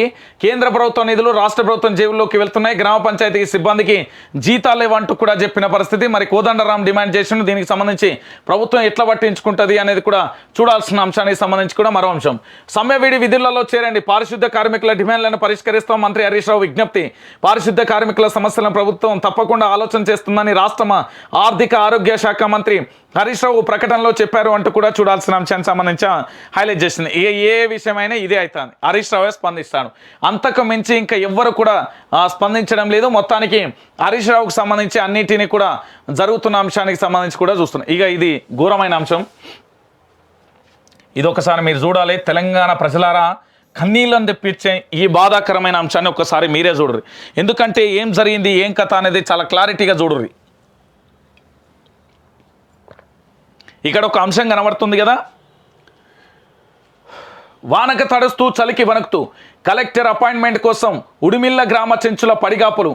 S1: కేంద్ర ప్రభుత్వ నిధులు రాష్ట్ర ప్రభుత్వం జేబుల్లోకి వెళ్తున్నాయి, గ్రామ పంచాయతీ సిబ్బందికి జీతాలు లేవంటూ కూడా చెప్పిన పరిస్థితి. మరి కోదండరాం డిమాండ్ చేసిన దీనికి సంబంధించి ప్రభుత్వం ఎట్లా పట్టించుకుంటుంది అనేది కూడా చూడాల్సిన అంశానికి సంబంధించి కూడా మరో అంశం. సమ్మె విధులలో చేరండి, పారిశుద్ధ్య కార్మికుల డిమాండ్లను పరిష్కరిస్తాం మంత్రి హరీష్ రావు విజ్ఞప్తి. పారిశుద్ధ్య కార్మికుల సమస్యలను ప్రభుత్వం తప్పకుండా ఆలోచన చేస్తుందని రాష్ట్ర ఆర్థిక ఆరోగ్య శాఖ మంత్రి హరీష్ రావు ప్రకటనలో చెప్పారు అంటూ కూడా చూడాల్సిన అంశానికి సంబంధించి హైలైట్ చేసింది. ఏ విషయమైనా ఇదే అవుతుంది, హరీష్ రావే స్పందిస్తాడు. అంతకు మించి ఇంకా ఎవ్వరు కూడా స్పందించడం లేదు. మొత్తానికి హరీష్ రావుకు సంబంధించి అన్నిటినీ కూడా జరుగుతున్న అంశానికి సంబంధించి కూడా చూస్తున్నాం. ఇక ఇది ఘోరమైన అంశం, ఇది ఒకసారి మీరు చూడాలి. తెలంగాణ ప్రజలారా, కన్నీళ్ళని తెప్పించే ఈ బాధాకరమైన అంశాన్ని ఒకసారి మీరే చూడరు. ఎందుకంటే ఏం జరిగింది, ఏం కథ అనేది చాలా క్లారిటీగా చూడరు. ఇక్కడ ఒక అంశం కనబడుతుంది కదా, వానక తడుస్తూ చలికి వణుకుతూ కలెక్టర్ అపాయింట్మెంట్ కోసం ఉడిమిళ్ళ గ్రామ చెంచుల పడిగాపులు.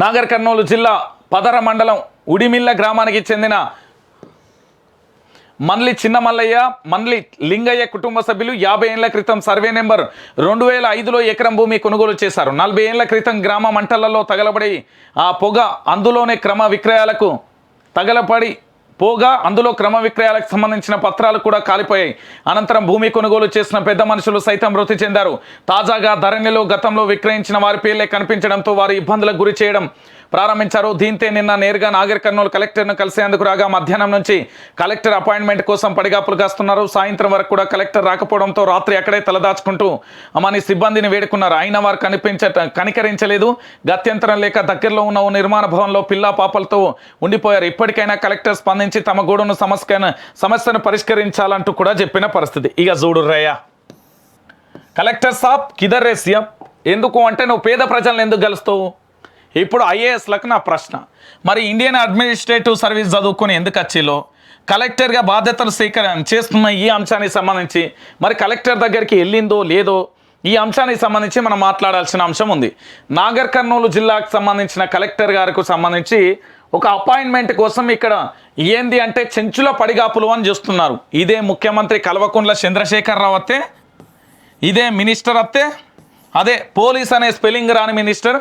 S1: నాగర్ కర్నూలు జిల్లా పదర మండలం ఉడిమిళ్ళ గ్రామానికి చెందిన మన్లి చిన్న మల్లయ్య, మన్లి లింగయ్య కుటుంబ సభ్యులు 50 ఏళ్ల క్రితం సర్వే నెంబర్ 2005లో ఎకరం భూమి కొనుగోలు చేశారు. 40 ఏళ్ల క్రితం గ్రామ మంటలలో తగలబడి ఆ పొగ అందులోనే క్రమ విక్రయాలకు సంబంధించిన పత్రాలు కూడా కాలిపోయాయి. అనంతరం భూమి కొనుగోలు చేసిన పెద్ద మనుషులు సైతం మృతి చెందారు. తాజాగా ధరణిలో గతంలో విక్రయించిన వారి పేర్లే కనిపించడంతో వారు ఇబ్బందులకు గురి చేయడం ప్రారంభించారు. దీంతో నిన్న నేరుగా నాగర్ కర్నూలు కలెక్టర్ను కలిసేందుకు రాగా మధ్యాహ్నం నుంచి కలెక్టర్ అపాయింట్మెంట్ కోసం పడిగాపులు కాస్తున్నారు. సాయంత్రం వరకు కూడా కలెక్టర్ రాకపోవడంతో రాత్రి అక్కడే తలదాచుకుంటూ మన సిబ్బందిని వేడుకున్నారు. అయినా వారు కనికరించలేదు. గత్యంతరం లేక దగ్గరలో ఉన్న ఓ నిర్మాణ భవన్లో పిల్లా పాపలతో ఉండిపోయారు. ఇప్పటికైనా కలెక్టర్ స్పందించి తమ గూడును సమస్యను పరిష్కరించాలంటూ కూడా చెప్పిన పరిస్థితి. ఇక చూడు రయ్య కలెక్టర్ సాబ్ కిదర్ రే సీఎం, ఎందుకు అంటే నువ్వు పేద ప్రజలను ఎందుకు గెలుస్తావు? ఇప్పుడు ఐఏఎస్లకు నా ప్రశ్న, మరి ఇండియన్ అడ్మినిస్ట్రేటివ్ సర్వీస్ చదువుకొని ఎందుకు వచ్చిలో కలెక్టర్గా బాధ్యతలు స్వీకరణ చేస్తున్న ఈ అంశానికి సంబంధించి మరి కలెక్టర్ దగ్గరికి వెళ్ళిందో లేదో ఈ అంశానికి సంబంధించి మనం మాట్లాడాల్సిన అంశం ఉంది. నాగర్ కర్నూలు జిల్లాకు సంబంధించిన కలెక్టర్ గారికి సంబంధించి ఒక అపాయింట్మెంట్ కోసం ఇక్కడ ఏంది అంటే చెంచుల పడిగాపులు అని చూస్తున్నారు. ఇదే ముఖ్యమంత్రి కల్వకుంట్ల చంద్రశేఖరరావు అత్తే, ఇదే మినిస్టర్ అత్తే, అదే పోలీస్ అనే స్పెల్లింగ్ రాని మినిస్టర్,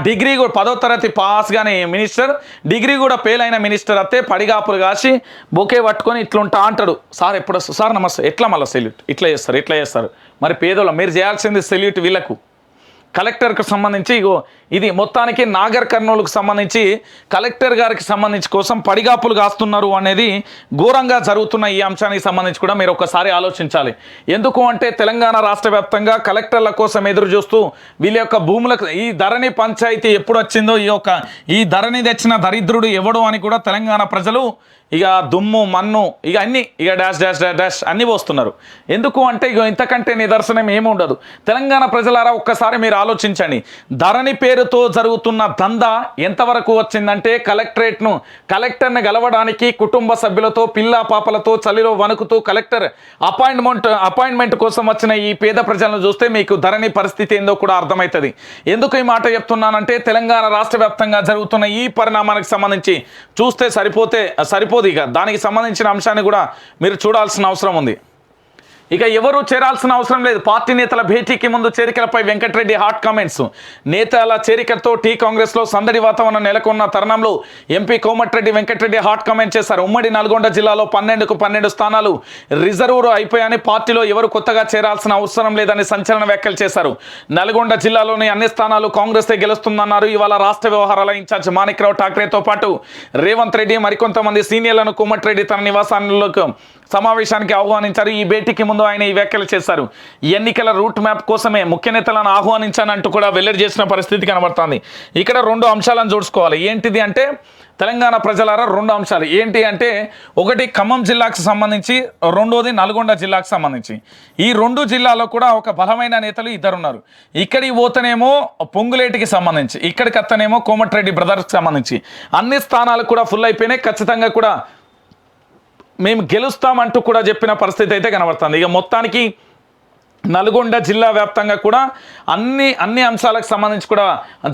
S1: డిగ్రీ కూడా 10వ తరగతి పాస్ కానీ మినిస్టర్, డిగ్రీ కూడా ఫెయిల్ అయిన మినిస్టర్ అత్తే పడిగాపులు కాసి బొకే పట్టుకొని ఇట్లుంటా అంటాడు. సార్ ఎప్పుడు వస్తారు సార్, నమస్తే, ఎట్లా మళ్ళీ సెల్యూట్ ఇట్లా చేస్తారు. మరి పేదోళ్ళ మీరు చేయాల్సింది సెల్యూట్ వీళ్ళకు. కలెక్టర్కి సంబంధించి ఇగో ఇది మొత్తానికి నాగర్ కర్నూలుకు సంబంధించి కలెక్టర్ గారికి సంబంధించి కోసం పడిగాపులు కాస్తున్నారు అనేది ఘోరంగా జరుగుతున్న ఈ అంశానికి సంబంధించి కూడా మీరు ఒకసారి ఆలోచించాలి. ఎందుకు అంటే తెలంగాణ రాష్ట్ర వ్యాప్తంగా కలెక్టర్ల కోసం ఎదురు చూస్తూ వీళ్ళ యొక్క భూములకు ఈ ధరణి పంచాయతీ ఎప్పుడు వచ్చిందో ఈ ధరణి తెచ్చిన దరిద్రుడు ఎవడు అని కూడా తెలంగాణ ప్రజలు ఇక దుమ్ము మన్ను ఇక అన్నీ ఇక డాష్ డాష్ డాష్ అన్నీ పోస్తున్నారు. ఎందుకు అంటే ఇక ఇంతకంటే నిదర్శనం ఏముండదు. తెలంగాణ ప్రజలారా ఒక్కసారి మీరు ఆలోచించండి. ధరణి పేరుతో జరుగుతున్న దందా ఎంతవరకు వచ్చిందంటే కలెక్టర్ని గెలవడానికి కుటుంబ సభ్యులతో పిల్లా పాపలతో చలిలో వణుకుతూ కలెక్టర్ అపాయింట్మెంట్ కోసం వచ్చిన ఈ పేద ప్రజలను చూస్తే మీకు ధరణి పరిస్థితి ఏందో కూడా అర్థమవుతుంది. ఎందుకు ఈ మాట చెప్తున్నానంటే తెలంగాణ రాష్ట్ర వ్యాప్తంగా జరుగుతున్న ఈ పరిణామానికి సంబంధించి చూస్తే సరిపోదు. ఇక దానికి సంబంధించిన అంశాన్ని కూడా మీరు చూడాల్సిన అవసరం ఉంది. ఇక ఎవరు చేరాల్సిన అవసరం లేదు. పార్టీ నేతల భేటీకి ముందు చేరికలపై వెంకటరెడ్డి హాట్ కామెంట్స్. నేతల చేరికలతో టీ కాంగ్రెస్లో సందడి వాతావరణం నెలకొన్న తరుణంలో MP Komatireddy Venkatreddy hot comment చేశారు. ఉమ్మడి నల్గొండ జిల్లాలో 12కు 12 స్థానాలు రిజర్వ్ అయిపోయాయని, పార్టీలో ఎవరు కొత్తగా చేరాల్సిన అవసరం లేదని సంచలన వ్యాఖ్యలు చేశారు. నల్గొండ జిల్లాలోని అన్ని స్థానాలు కాంగ్రెస్ గెలుస్తుందన్నారు. ఇవాళ రాష్ట్ర వ్యవహారాల ఇన్ఛార్జ్ మాణిక్రావు ఠాక్రేతో పాటు రేవంత్ రెడ్డి మరికొంతమంది సీనియర్లను కోమటిరెడ్డి తన నివాసాలకు సమావేశానికి ఆహ్వానించారు. ఈ భేటీకి ముందు ఆయన ఈ వ్యాఖ్యలు చేశారు. ఎన్నికల రూట్ మ్యాప్ కోసమే ముఖ్య నేతలను ఆహ్వానించానంటూ కూడా వెల్లడి చేసిన పరిస్థితి కనబడుతుంది. ఇక్కడ 2 అంశాలను చూసుకోవాలి. ఏంటిది అంటే తెలంగాణ ప్రజలారా 2 అంశాలు ఏంటి అంటే, ఒకటి ఖమ్మం జిల్లాకు సంబంధించి, రెండోది నల్గొండ జిల్లాకు సంబంధించి. ఈ 2 జిల్లాలో కూడా ఒక బలమైన నేతలు 2 ఉన్నారు. ఇక్కడికి పోతేనేమో పొంగులేటికి సంబంధించి, ఇక్కడికి అత్తనేమో కోమటిరెడ్డి బ్రదర్స్కి సంబంధించి అన్ని స్థానాలు కూడా ఫుల్ అయిపోయినాయి. ఖచ్చితంగా కూడా మేము గెలుస్తామంటూ కూడా చెప్పిన పరిస్థితి అయితే కనబడుతుంది. ఇక మొత్తానికి నల్గొండ జిల్లా వ్యాప్తంగా కూడా అన్ని అంశాలకు సంబంధించి కూడా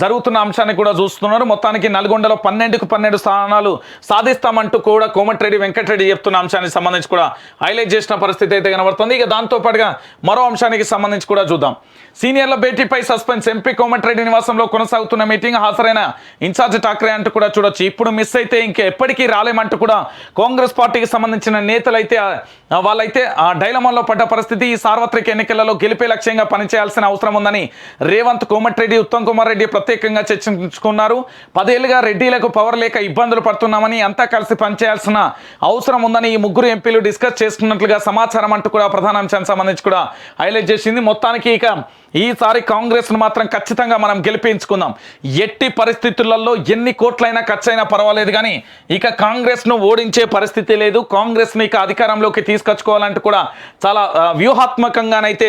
S1: జరుగుతున్న అంశాన్ని కూడా చూస్తున్నారు. మొత్తానికి నల్గొండలో 12కు 12 స్థానాలు సాధిస్తామంటూ కూడా కోమటిరెడ్డి వెంకటరెడ్డి చెప్తున్న అంశానికి సంబంధించి కూడా హైలైట్ చేసిన పరిస్థితి అయితే కనబడుతుంది. ఇక దాంతోపాటుగా మరో అంశానికి సంబంధించి కూడా చూద్దాం. సీనియర్ల భేటీపై సస్పెన్స్. ఎంపీ కోమటిరెడ్డి నివాసంలో కొనసాగుతున్న మీటింగ్, హాజరైన ఇన్ఛార్జ్ ఠాక్రే అంటూ కూడా చూడొచ్చు. ఇప్పుడు మిస్ అయితే ఇంకా ఎప్పటికీ రాలేమంటూ కూడా కాంగ్రెస్ పార్టీకి సంబంధించిన నేతలు అయితే వాళ్ళైతే ఆ డైలమాలో పడ్డ పరిస్థితి. ఈ సార్వత్రిక ఎన్నికలలో గెలిపే లక్ష్యంగా పనిచేయాల్సిన అవసరం ఉందని రేవంత్, కోమటిరెడ్డి, ఉత్తమ్ కుమార్ రెడ్డి ప్రత్యేకంగా చర్చించుకున్నారు. 10 ఏళ్లుగా రెడ్డిలకు పవర్ లేక ఇబ్బందులు పడుతున్నామని, అంతా కలిసి పనిచేయాల్సిన అవసరం ఉందని ఈ ముగ్గురు ఎంపీలు డిస్కస్ చేసుకున్నట్లుగా సమాచారం అంటూ కూడా ప్రధాన అంశానికి సంబంధించి కూడా హైలైట్ చేసింది. మొత్తానికి ఇక ఈసారి కాంగ్రెస్ను మాత్రం ఖచ్చితంగా మనం గెలిపించుకుందాం. ఎట్టి పరిస్థితులలో ఎన్ని కోట్లైనా ఖర్చు అయినా పర్వాలేదు, కానీ ఇక కాంగ్రెస్ను ఓడించే పరిస్థితి లేదు. కాంగ్రెస్ని ఇక అధికారంలోకి తీసుకొచ్చుకోవాలంటూ కూడా చాలా వ్యూహాత్మకంగానైతే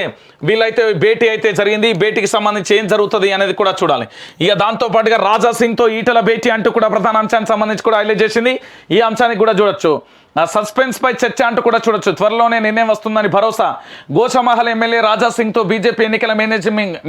S1: వీళ్ళైతే భేటీ అయితే జరిగింది. ఈ భేటీకి సంబంధించి ఏం జరుగుతుంది అనేది కూడా చూడాలి. ఇక దాంతోపాటుగా రాజా సింగ్తో ఈటల భేటీ అంటూ కూడా ప్రధాన అంశానికి సంబంధించి కూడా హైలైట్ చేసింది. ఈ అంశానికి కూడా చూడొచ్చు. సస్పెన్స్ పై చర్చ అంటూ కూడా చూడొచ్చు. త్వరలోనే నిర్ణయం వస్తుందని భరోసా. గోషామహల్ ఎమ్మెల్యే రాజా సింగ్తో బీజేపీ ఎన్నికల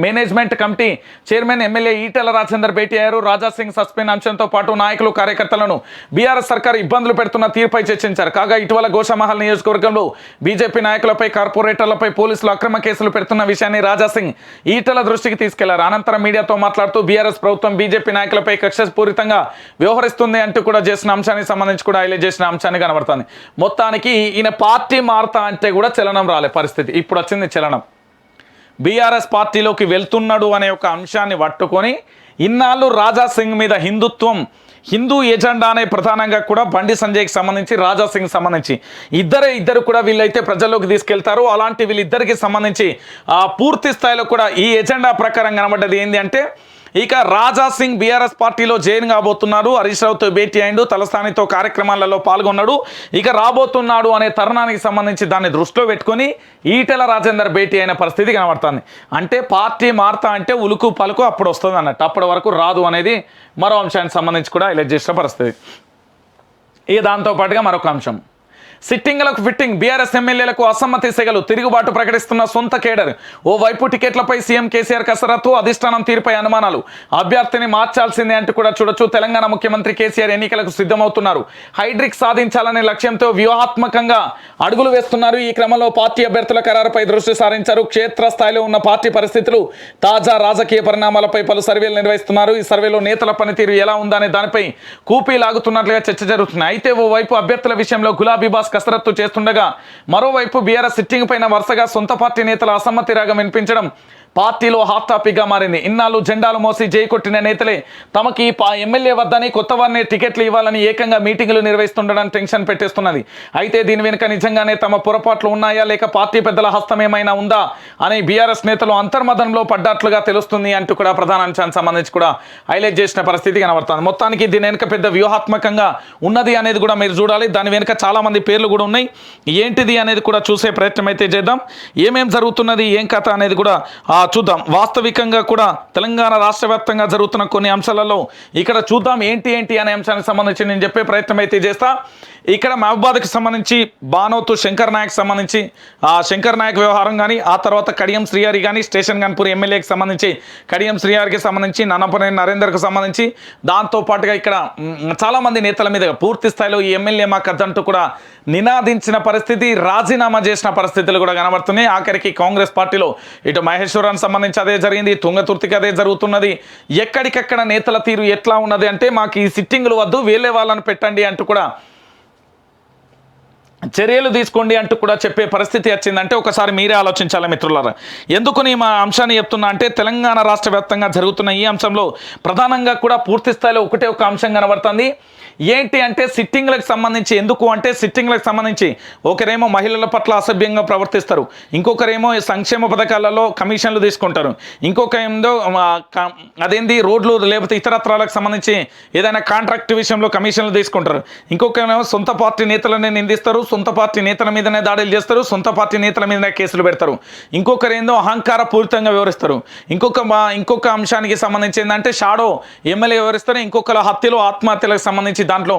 S1: management committee chairman MLA Etela Rajender భేటీ అయ్యారు. రాజా సింగ్ సస్పెండ్ అంశంతో పాటు నాయకులు, కార్యకర్తలను బీఆర్ఎస్ సర్కార్ ఇబ్బందులు పెడుతున్న తీరుపై చర్చించారు. కాగా ఇటీవల గోషామహల్ నియోజకవర్గంలో బీజేపీ నాయకులపై, కార్పొరేటర్లపై పోలీసులు అక్రమ కేసులు పెడుతున్న విషయాన్ని రాజా సింగ్ ఈటెల దృష్టికి తీసుకెళ్లారు. అనంతరం మీడియాతో మాట్లాడుతూ బీఆర్ఎస్ ప్రభుత్వం బీజేపీ నాయకులపై కక్షపూరితంగా వ్యవహరిస్తుంది అంటూ కూడా చేసిన అంశానికి సంబంధించి కూడా హైలైట్ చేసిన అంశాన్ని కనబడుతుంది. మొత్తానికి ఈయన పార్టీ మారుతా అంటే కూడా చలనం రాలే పరిస్థితి. ఇప్పుడు వచ్చింది చలనం. బీఆర్ఎస్ పార్టీలోకి వెళ్తున్నాడు అనే ఒక అంశాన్ని పట్టుకొని ఇన్నాళ్ళు రాజా సింగ్ మీద హిందూ ఎజెండా అనే ప్రధానంగా కూడా బండి సంజయ్కి సంబంధించి రాజా సింగ్ సంబంధించి ఇద్దరు కూడా వీళ్ళైతే ప్రజల్లోకి తీసుకెళ్తారు. అలాంటి వీళ్ళిద్దరికి సంబంధించి పూర్తి స్థాయిలో కూడా ఈ ఎజెండా ప్రకారం కనబడ్డది ఏంటి అంటే ఇక రాజా సింగ్ బీఆర్ఎస్ పార్టీలో జాయిన్ కాబోతున్నారు. హరీష్ రావుతో భేటీ అయిండు, తలసానితో కార్యక్రమాలలో పాల్గొన్నాడు. ఇక రాబోతున్నాడు అనే తరుణానికి సంబంధించి దాన్ని దృష్టిలో పెట్టుకొని ఈటెల రాజేందర్ భేటీ అయిన పరిస్థితి కనబడుతుంది. అంటే పార్టీ మారుతా అంటే ఉలుకు పలుకు అప్పుడు వస్తుంది అన్నట్టు, అప్పటి వరకు రాదు అనేది మరో అంశానికి సంబంధించి కూడా హైలైట్ చేసిన పరిస్థితి. ఇక దాంతోపాటుగా మరొక అంశం, సిట్టింగ్లకు ఫిట్టింగ్, బీఆర్ఎస్ ఎమ్మెల్యేలకు అసమ్మతి సెగలు, తిరుగుబాటు ప్రకటిస్తున్న సొంత కేడర్. ఓవైపు టికెట్లపై సీఎం కేసీఆర్ కసరత్తు, అధిష్టానం తీరుపై అనుమానాలు, అభ్యర్థిని మార్చాల్సిందే అంటూ కూడా చూడొచ్చు. తెలంగాణ ముఖ్యమంత్రి కేసీఆర్ ఎన్నికలకు సిద్ధమవుతున్నారు. హైడ్రిక్ సాధించాలనే లక్ష్యంతో వ్యూహాత్మకంగా అడుగులు వేస్తున్నారు. ఈ క్రమంలో పార్టీ అభ్యర్థుల ఖరారుపై దృష్టి సారించారు. క్షేత్రస్థాయిలో ఉన్న పార్టీ పరిస్థితులు, తాజా రాజకీయ పరిణామాలపై పలు సర్వేలు నిర్వహిస్తున్నారు. ఈ సర్వేలో నేతల పనితీరు ఎలా ఉందనే దానిపై కూపీ లాగుతున్నట్లుగా చర్చ జరుగుతుంది. అయితే ఓవైపు అభ్యర్థుల విషయంలో గులాబీ బాస్ కసరత్తు చేస్తుండగా మరోవైపు బీఆర్ఎస్ సిట్టింగ్ పైన వరుసగా సొంత పార్టీ నేతల అసమ్మతి రాగం వినిపించడం పార్టీలో హాట్ టాపిక్గా మారింది. ఇన్నాళ్ళు జెండాలు మోసి జై కొట్టిన నేతలే తమకి ఎమ్మెల్యే వద్దని కొత్త వారిని టికెట్లు ఇవ్వాలని ఏకంగా మీటింగులు నిర్వహిస్తుండడం టెన్షన్ పెట్టేస్తున్నది. అయితే దీని వెనుక నిజంగానే తమ పొరపాట్లు ఉన్నాయా లేక పార్టీ పెద్దల హస్తం ఏమైనా ఉందా అని బీఆర్ఎస్ నేతలు అంతర్మదంలో పడ్డట్లుగా తెలుస్తుంది అంటూ కూడా ప్రధాన అంశానికి సంబంధించి కూడా హైలైట్ చేసిన పరిస్థితి కనబడుతుంది. మొత్తానికి దీని వెనుక పెద్ద వ్యూహాత్మకంగా ఉన్నది అనేది కూడా మీరు చూడాలి. దాని వెనుక చాలా మంది పేర్లు కూడా ఉన్నాయి. ఏంటిది అనేది కూడా చూసే ప్రయత్నం అయితే చేద్దాం. ఏమేం జరుగుతున్నది, ఏం కథ అనేది కూడా చూద్దాం. వాస్తవికంగా కూడా తెలంగాణ రాష్ట్ర వ్యాప్తంగా జరుగుతున్న కొన్ని అంశాలలో ఇక్కడ చూద్దాం ఏంటి అనే అంశానికి సంబంధించి నేను చెప్పే ప్రయత్నం అయితే చేస్తా. ఇక్కడ మహబూబాద్కి సంబంధించి బానోతు శంకర్ నాయక్ సంబంధించి శంకర్ నాయక్ వ్యవహారం కానీ, ఆ తర్వాత కడియం శ్రీహరి కానీ, స్టేషన్ గన్పూర్ ఎమ్మెల్యేకి సంబంధించి కడియం శ్రీహరికి సంబంధించి, నన్నపనేని నరేందర్కి సంబంధించి, దాంతోపాటుగా ఇక్కడ చాలామంది నేతల మీద పూర్తి స్థాయిలో ఈ ఎమ్మెల్యే మాకద్దంటూ కూడా నినాదించిన పరిస్థితి, రాజీనామా చేసిన పరిస్థితులు కూడా కనబడుతున్నాయి. ఆఖరికి కాంగ్రెస్ పార్టీలో ఇటు మహేశ్వరానికి సంబంధించి అదే జరిగింది, తుంగతుర్తికి అదే జరుగుతున్నది. ఎక్కడికక్కడ నేతల తీరు ఎట్లా ఉన్నది అంటే మాకు ఈ సిట్టింగులు వద్దు, వేరే వాళ్ళని పెట్టండి అంటూ కూడా చర్యలు తీసుకోండి అంటూ కూడా చెప్పే పరిస్థితి వచ్చిందంటే ఒకసారి మీరే ఆలోచించాలి మిత్రులారా. ఎందుకు నేను మా అంశాన్ని చెప్తున్నా అంటే తెలంగాణ రాష్ట్ర వ్యాప్తంగా జరుగుతున్న ఈ అంశంలో ప్రధానంగా కూడా పూర్తి స్థాయిలో ఒకటే ఒక అంశం కనబడుతుంది. ఏంటి అంటే సిట్టింగ్లకు సంబంధించి. ఎందుకు అంటే సిట్టింగ్లకు సంబంధించి ఒకరేమో మహిళల పట్ల అసభ్యంగా ప్రవర్తిస్తారు, ఇంకొకరేమో సంక్షేమ పథకాలలో కమిషన్లు తీసుకుంటారు, ఇంకొక ఏదో అదేంది రోడ్లు లేకపోతే ఇతరత్రాలకు సంబంధించి ఏదైనా కాంట్రాక్ట్ విషయంలో కమిషన్లు తీసుకుంటారు, ఇంకొకరేమో సొంత పార్టీ నేతలని నిందిస్తారు, సొంత పార్టీ నేతల మీదనే దాడులు చేస్తారు, సొంత పార్టీ నేతల మీదనే కేసులు పెడతారు, ఇంకొకరేందో అహంకార పూరితంగా వివరిస్తారు, ఇంకొక అంశానికి సంబంధించి ఏంటంటే షాడో ఎమ్మెల్యే వివరిస్తారు, ఇంకొకరు హత్యలు ఆత్మహత్యలకు సంబంధించి దాంట్లో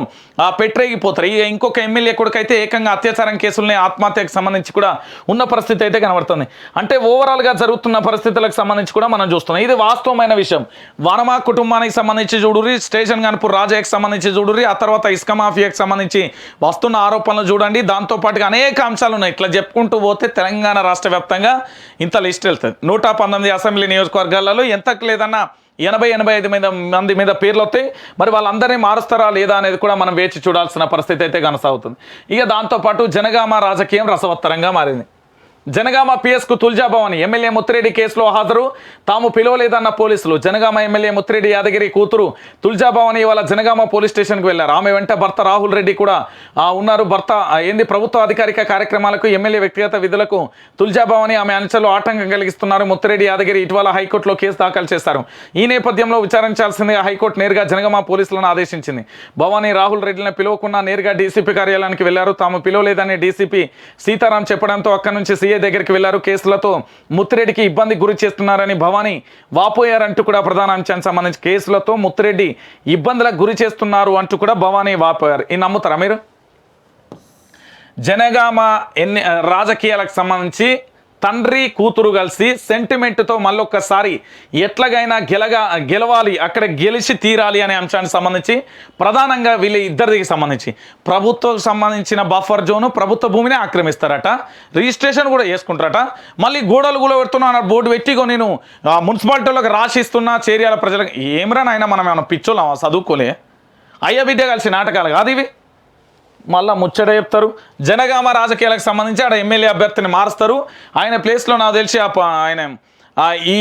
S1: పెట్టరేగిపోతారు. ఇంకొక ఎమ్మెల్యే కొడుకైతే ఏకంగా అత్యాచారం కేసులని ఆత్మహత్యకు సంబంధించి కూడా ఉన్న పరిస్థితి అయితే కనబడుతుంది. అంటే ఓవరాల్గా జరుగుతున్న పరిస్థితులకు సంబంధించి కూడా మనం చూస్తున్నాం. ఇది వాస్తవమైన విషయం. వనమా కుటుంబానికి సంబంధించి చూడుర్రి, స్టేషన్ గన్పూర్ రాజాకి సంబంధించి చూడుర్రి, ఆ తర్వాత ఇసుక మాఫియాకి సంబంధించి వస్తున్న ఆరోపణలు చూడండి. దాంతోపాటుగా అనేక అంశాలు ఉన్నాయి. ఇట్లా చెప్పుకుంటూ పోతే తెలంగాణ రాష్ట్ర వ్యాప్తంగా ఇంత లిస్ట్ వెళ్తుంది. 119 అసెంబ్లీ నియోజకవర్గాలలో ఎంతకు లేదన్నా 80-85 మంది మీద పేర్లు వస్తాయి. మరి వాళ్ళందరినీ మారుస్తారా లేదా అనేది కూడా మనం వేచి చూడాల్సిన పరిస్థితి అయితే కొనసాగుతుంది. ఇక దాంతోపాటు జనగామ రాజకీయం రసవత్తరంగా మారింది. జనగామ పిఎస్కు తుల్జా భవాని ఎమ్మెల్యే ముత్తిరెడ్డి కేసులో హాజరు, తాము పిలవలేదన్న పోలీసులు. జనగామ ఎమ్మెల్యే ముత్తిరెడ్డి యాదగిరి కూతురు తుల్జా భవాని ఇవాళ జనగామ పోలీస్ స్టేషన్కి వెళ్లారు. ఆమె వెంట భర్త రాహుల్ రెడ్డి కూడా ఉన్నారు. భర్త ప్రభుత్వ అధికారిక కార్యక్రమాలకు, ఎమ్మెల్యే వ్యక్తిగత విధులకు తుల్జా భవాని ఆమె అనుచరులు ఆటంకం కలిగిస్తున్నారు. ముత్తిరెడ్డి యాదగిరి ఇటీవల హైకోర్టులో కేసు దాఖలు చేశారు. ఈ నేపథ్యంలో విచారించాల్సిందిగా హైకోర్టు నేరుగా జనగామ పోలీసులను ఆదేశించింది. భవాని రాహుల్ రెడ్డిని పిలువకుండా నేరుగా డీసీపీ కార్యాలయానికి వెళ్లారు. తాము పిలవలేదని డీసీపీ సీతారాం చెప్పడంతో అక్కడి నుంచి సీఏ దగ్గరికి వెళ్లారు. కేసులతో ముత్తిరెడ్డికి ఇబ్బంది గురి చేస్తున్నారని భవానీ వాపోయారంటూ కూడా ప్రధాన అంశానికి సంబంధించి కేసులతో ముత్తిరెడ్డి ఇబ్బందులకు గురి చేస్తున్నారు అంటూ కూడా భవానీ వాపోయారు. ఈ నమ్ముతారా మీరు? జనగామ రాజకీయాలకు సంబంధించి తండ్రి కూతురు కలిసి సెంటిమెంట్తో మళ్ళొక్కసారి ఎట్లాగైనా గెలవాలి, అక్కడ గెలిచి తీరాలి అనే అంశానికి సంబంధించి ప్రధానంగా వీళ్ళ ఇద్దరికి సంబంధించి ప్రభుత్వం సంబంధించిన బఫర్ జోను, ప్రభుత్వ భూమిని ఆక్రమిస్తారట, రిజిస్ట్రేషన్ కూడా చేసుకుంటారట, మళ్ళీ గోడలు కూడా పెడుతున్నా బోర్డు పెట్టిగో నేను మున్సిపాలిటీలోకి రాసిస్తున్నా చేరియాల ప్రజలకు. ఏమరా నాయన మనం ఏమన్నా పిచ్చోళ్ళం, చదువుకోలే? అయ్య బిడ్డ కలిసి నాటకాలు కాదు ఇవి. మళ్ళీ ముచ్చట చెప్తారు. జనగామ రాజకీయాలకు సంబంధించి ఆడ ఎమ్మెల్యే అభ్యర్థిని మారుస్తారు. ఆయన ప్లేస్లో నాకు తెలిసి ఆయన ఈ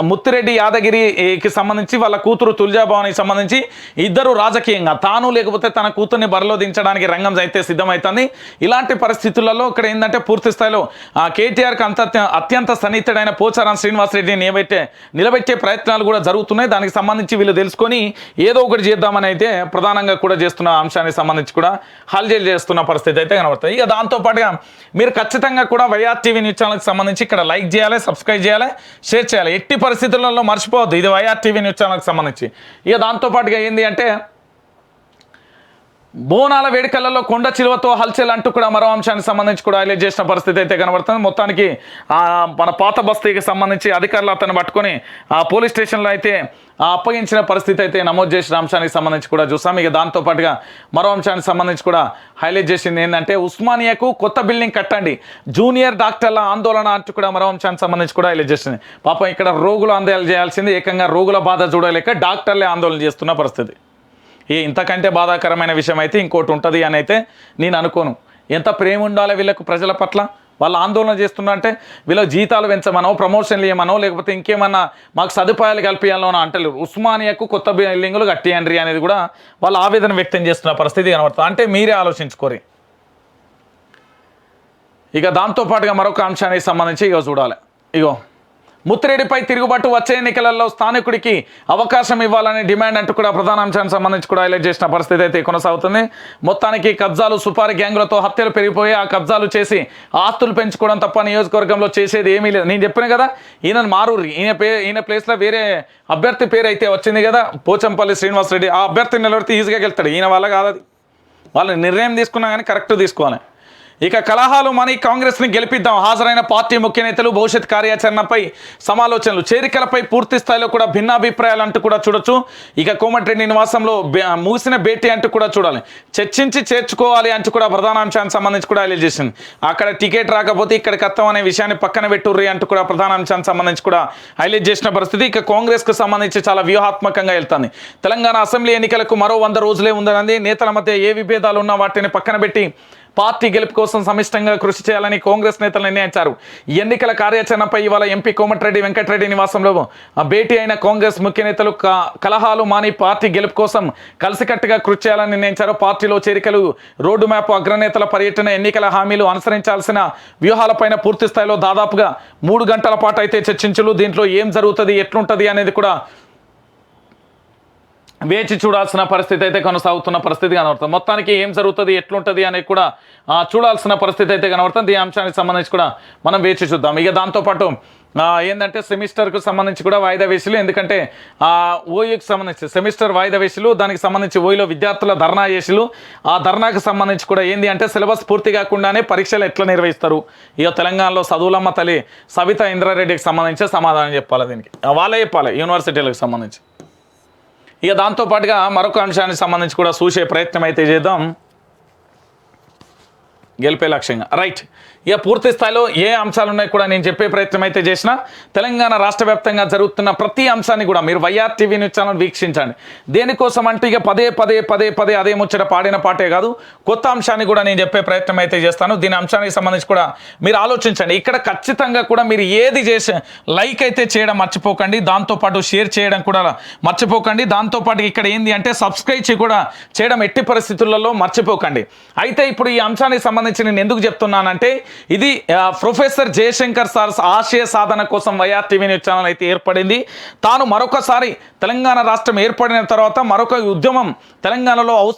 S1: ముత్తిరెడ్డి యాదగిరికి సంబంధించి వాళ్ళ కూతురు తుల్జాభవానికి సంబంధించి ఇద్దరు రాజకీయంగా తాను లేకపోతే తన కూతుర్ని బరిలో దించడానికి రంగం అయితే సిద్ధమవుతుంది. ఇలాంటి పరిస్థితులలో ఇక్కడ ఏంటంటే పూర్తి స్థాయిలో కేటీఆర్కి అత్యంత సన్నిహితుడైన పోచారం శ్రీనివాసరెడ్డిని నిలబెట్టే ప్రయత్నాలు కూడా జరుగుతున్నాయి. దానికి సంబంధించి వీళ్ళు తెలుసుకొని ఏదో ఒకటి చేద్దామని అయితే ప్రధానంగా కూడా చేస్తున్న అంశానికి సంబంధించి కూడా హల్చల్ చేస్తున్న పరిస్థితి అయితే కనబడుతుంది. ఇక దాంతోపాటుగా మీరు ఖచ్చితంగా కూడా వైఆర్ టీవీ న్యూస్ ఛానల్కి సంబంధించి ఇక్కడ లైక్ చేయాలి, సబ్స్క్రైబ్ చేయాలి, షేర్ చేయాలి. ఎట్టి పరిస్థితులలో మర్చిపోవద్దు, ఇది వైఆర్ టీవీ న్యూస్ ఛానల్కి సంబంధించి. ఇక దాంతోపాటుగా ఏంది అంటే బోనాల వేడుకలలో కొండ చిలువతో హల్చల్ అంటూ కూడా మరో అంశానికి సంబంధించి కూడా హైలైట్ చేసిన పరిస్థితి అయితే కనబడుతుంది. మొత్తానికి మన పాత బస్తీకి సంబంధించి అధికారులు అతను పట్టుకొని పోలీస్ స్టేషన్లో అయితే అప్పగించిన పరిస్థితి అయితే నమోదు చేసిన అంశానికి సంబంధించి కూడా చూసాం. ఇక దాంతోపాటుగా మరో అంశానికి సంబంధించి కూడా హైలైట్ చేసింది ఏంటంటే ఉస్మానియాకు కొత్త బిల్డింగ్ కట్టండి, జూనియర్ డాక్టర్ల ఆందోళన అంటూ కూడా మరో అంశానికి సంబంధించి కూడా హైలైట్ చేసింది. పాపం ఇక్కడ రోగులు ఆందోళన చేయాల్సింది ఏకంగా రోగుల బాధ చూడలేక డాక్టర్లే ఆందోళన చేస్తున్న పరిస్థితి. ఇంతకంటే బాధాకరమైన విషయం అయితే ఇంకోటి ఉంటుంది అని అయితే నేను అనుకోను. ఎంత ప్రేమ ఉండాలి వీళ్ళకు ప్రజల పట్ల. వాళ్ళు ఆందోళన చేస్తున్నా అంటే వీళ్ళ జీతాలు పెంచమనో, ప్రమోషన్లు ఇవ్వమనో, లేకపోతే ఇంకేమన్నా మాకు సదుపాయాలు కల్పించాలనో అంటలేరు. ఉస్మానియాకు కొత్త బిల్డింగులు కట్టియండ్రి అనేది కూడా వాళ్ళు ఆవేదన వ్యక్తం చేస్తున్న పరిస్థితి కనబడుతుంది. అంటే మీరే ఆలోచించుకోరి. ఇక దాంతోపాటుగా మరొక అంశానికి సంబంధించి ఇక చూడాలి. ఇగో ముత్తిరెడ్డిపై తిరుగుబాటు వచ్చే ఎన్నికలలో స్థానికుడికి అవకాశం ఇవ్వాలనే డిమాండ్ అంటూ కూడా ప్రధాన అంశానికి సంబంధించి కూడా హైలైట్ చేసిన పరిస్థితి అయితే కొనసాగుతుంది. మొత్తానికి కబ్జాలు, సుపారీ గ్యాంగులతో హత్యలు పెరిగిపోయి ఆ కబ్జాలు చేసి ఆస్తులు పెంచుకోవడం తప్ప నియోజకవర్గంలో చేసేది ఏమీ లేదు. నేను చెప్పిన కదా, ఈయన మారూరి, ఈయన ప్లేస్లో వేరే అభ్యర్థి పేరు అయితే వచ్చింది కదా, పోచంపల్లి శ్రీనివాసరెడ్డి. ఆ అభ్యర్థిని నిలబడితే ఈజీగా గెలుస్తాడు. ఈయన వల్ల కాదు అది. వాళ్ళు నిర్ణయం తీసుకున్నా కానీ కరెక్ట్ తీసుకోవాలి. ఇక కలహాలు మాని కాంగ్రెస్ని గెలిపిద్దాం, హాజరైన పార్టీ ముఖ్య నేతలు భవిష్యత్ కార్యాచరణపై సమాలోచనలు, చేరికలపై పూర్తి స్థాయిలో కూడా భిన్నాభిప్రాయాలు అంటూ కూడా చూడొచ్చు. ఇక కోమటిరెడ్డి నివాసంలో ముగిసిన భేటీ అంటూ కూడా చూడాలి, చర్చించి చేర్చుకోవాలి అంటూ కూడా ప్రధాన అంశానికి సంబంధించి కూడా హైలైట్ చేసింది. అక్కడ టికెట్ రాకపోతే ఇక్కడికి వస్తాం అనే విషయాన్ని పక్కన పెట్టుర్రి అంటూ కూడా ప్రధాన అంశానికి సంబంధించి కూడా హైలైట్ చేసిన పరిస్థితి. ఇక కాంగ్రెస్కు సంబంధించి చాలా వ్యూహాత్మకంగా వెళ్తుంది. తెలంగాణ అసెంబ్లీ ఎన్నికలకు మరో 100 రోజులే ఉందన్నది. నేతల మధ్య ఏ విభేదాలు ఉన్నా వాటిని పక్కన పెట్టి పార్టీ గెలుపు కోసం సమిష్టంగా కృషి చేయాలని కాంగ్రెస్ నేతలు నిర్ణయించారు. ఎన్నికల కార్యాచరణపై ఇవాళ ఎంపీ కోమటిరెడ్డి వెంకటరెడ్డి నివాసంలో భేటీ అయిన కాంగ్రెస్ ముఖ్య నేతలు కలహాలు మాని పార్టీ గెలుపు కోసం కలిసికట్టుగా కృషి చేయాలని నిర్ణయించారు. పార్టీలో చేరికలు, రోడ్డు మ్యాప్, అగ్రనేతల పర్యటన, ఎన్నికల హామీలు, అనుసరించాల్సిన వ్యూహాలపైన పూర్తి స్థాయిలో దాదాపుగా 3 గంటల పాటు అయితే చర్చించులు. దీంట్లో ఏం జరుగుతుంది, ఎట్లుంటుంది అనేది కూడా వేచి చూడాల్సిన పరిస్థితి అయితే కొనసాగుతున్న పరిస్థితి కనబడుతుంది. మొత్తానికి ఏం జరుగుతుంది, ఎట్లుంటుంది అనేది కూడా చూడాల్సిన పరిస్థితి అయితే కనబడుతుంది. ఈ అంశానికి సంబంధించి కూడా మనం వేచి చూద్దాం. ఇక దాంతోపాటు ఏంటంటే సెమిస్టర్కు సంబంధించి కూడా వాయిదా వేసులు, ఎందుకంటే ఓయూకి సంబంధించి సెమిస్టర్ వాయిదా వేసులు, దానికి సంబంధించి ఓయూలో విద్యార్థుల ధర్నా చేసులు, ఆ ధర్నాకు సంబంధించి కూడా ఏంది అంటే సిలబస్ పూర్తి కాకుండానే పరీక్షలు ఎట్లా నిర్వహిస్తారు. ఇక తెలంగాణలో చదువులమ్మ తల్లి సవితా ఇంద్రారెడ్డికి సంబంధించి సమాధానం చెప్పాలి. దీనికి వాళ్ళే చెప్పాలి, యూనివర్సిటీలకు సంబంధించి. ఇక దాంతోపాటుగా మరొక అంశానికి సంబంధించి కూడా చూసే ప్రయత్నం అయితే చేద్దాం, గెలిపే లక్ష్యంగా. రైట్. ఇక పూర్తి స్థాయిలో ఏ అంశాలు ఉన్నాయి కూడా నేను చెప్పే ప్రయత్నం అయితే చేసిన. తెలంగాణ రాష్ట్ర వ్యాప్తంగా జరుగుతున్న ప్రతి అంశాన్ని కూడా మీరు వైఆర్ టీవీ న్యూస్ ఛానల్ వీక్షించండి. దేనికోసం అంటే ఇక పదే అదే ముచ్చట పాడిన పాటే కాదు, కొత్త అంశాన్ని కూడా నేను చెప్పే ప్రయత్నం అయితే చేస్తాను. దీని అంశానికి సంబంధించి కూడా మీరు ఆలోచించండి. ఇక్కడ ఖచ్చితంగా కూడా మీరు ఏది చేసే లైక్ అయితే చేయడం మర్చిపోకండి, దాంతోపాటు షేర్ చేయడం కూడా మర్చిపోకండి. దాంతోపాటు ఇక్కడ ఏంది అంటే సబ్స్క్రైబ్ కూడా చేయడం ఎట్టి పరిస్థితులలో మర్చిపోకండి. అయితే ఇప్పుడు ఈ అంశానికి సంబంధించి నేను ఎందుకు చెప్తున్నానంటే ఇది ప్రొఫెసర్ జయశంకర్ సార్ ఆశయ సాధన కోసం వైఆర్ టీవీ న్యూస్ ఛానల్ అయితే ఏర్పడింది. తాను మరొకసారి తెలంగాణ రాష్ట్రం ఏర్పడిన తర్వాత మరొక ఉద్యమం తెలంగాణలో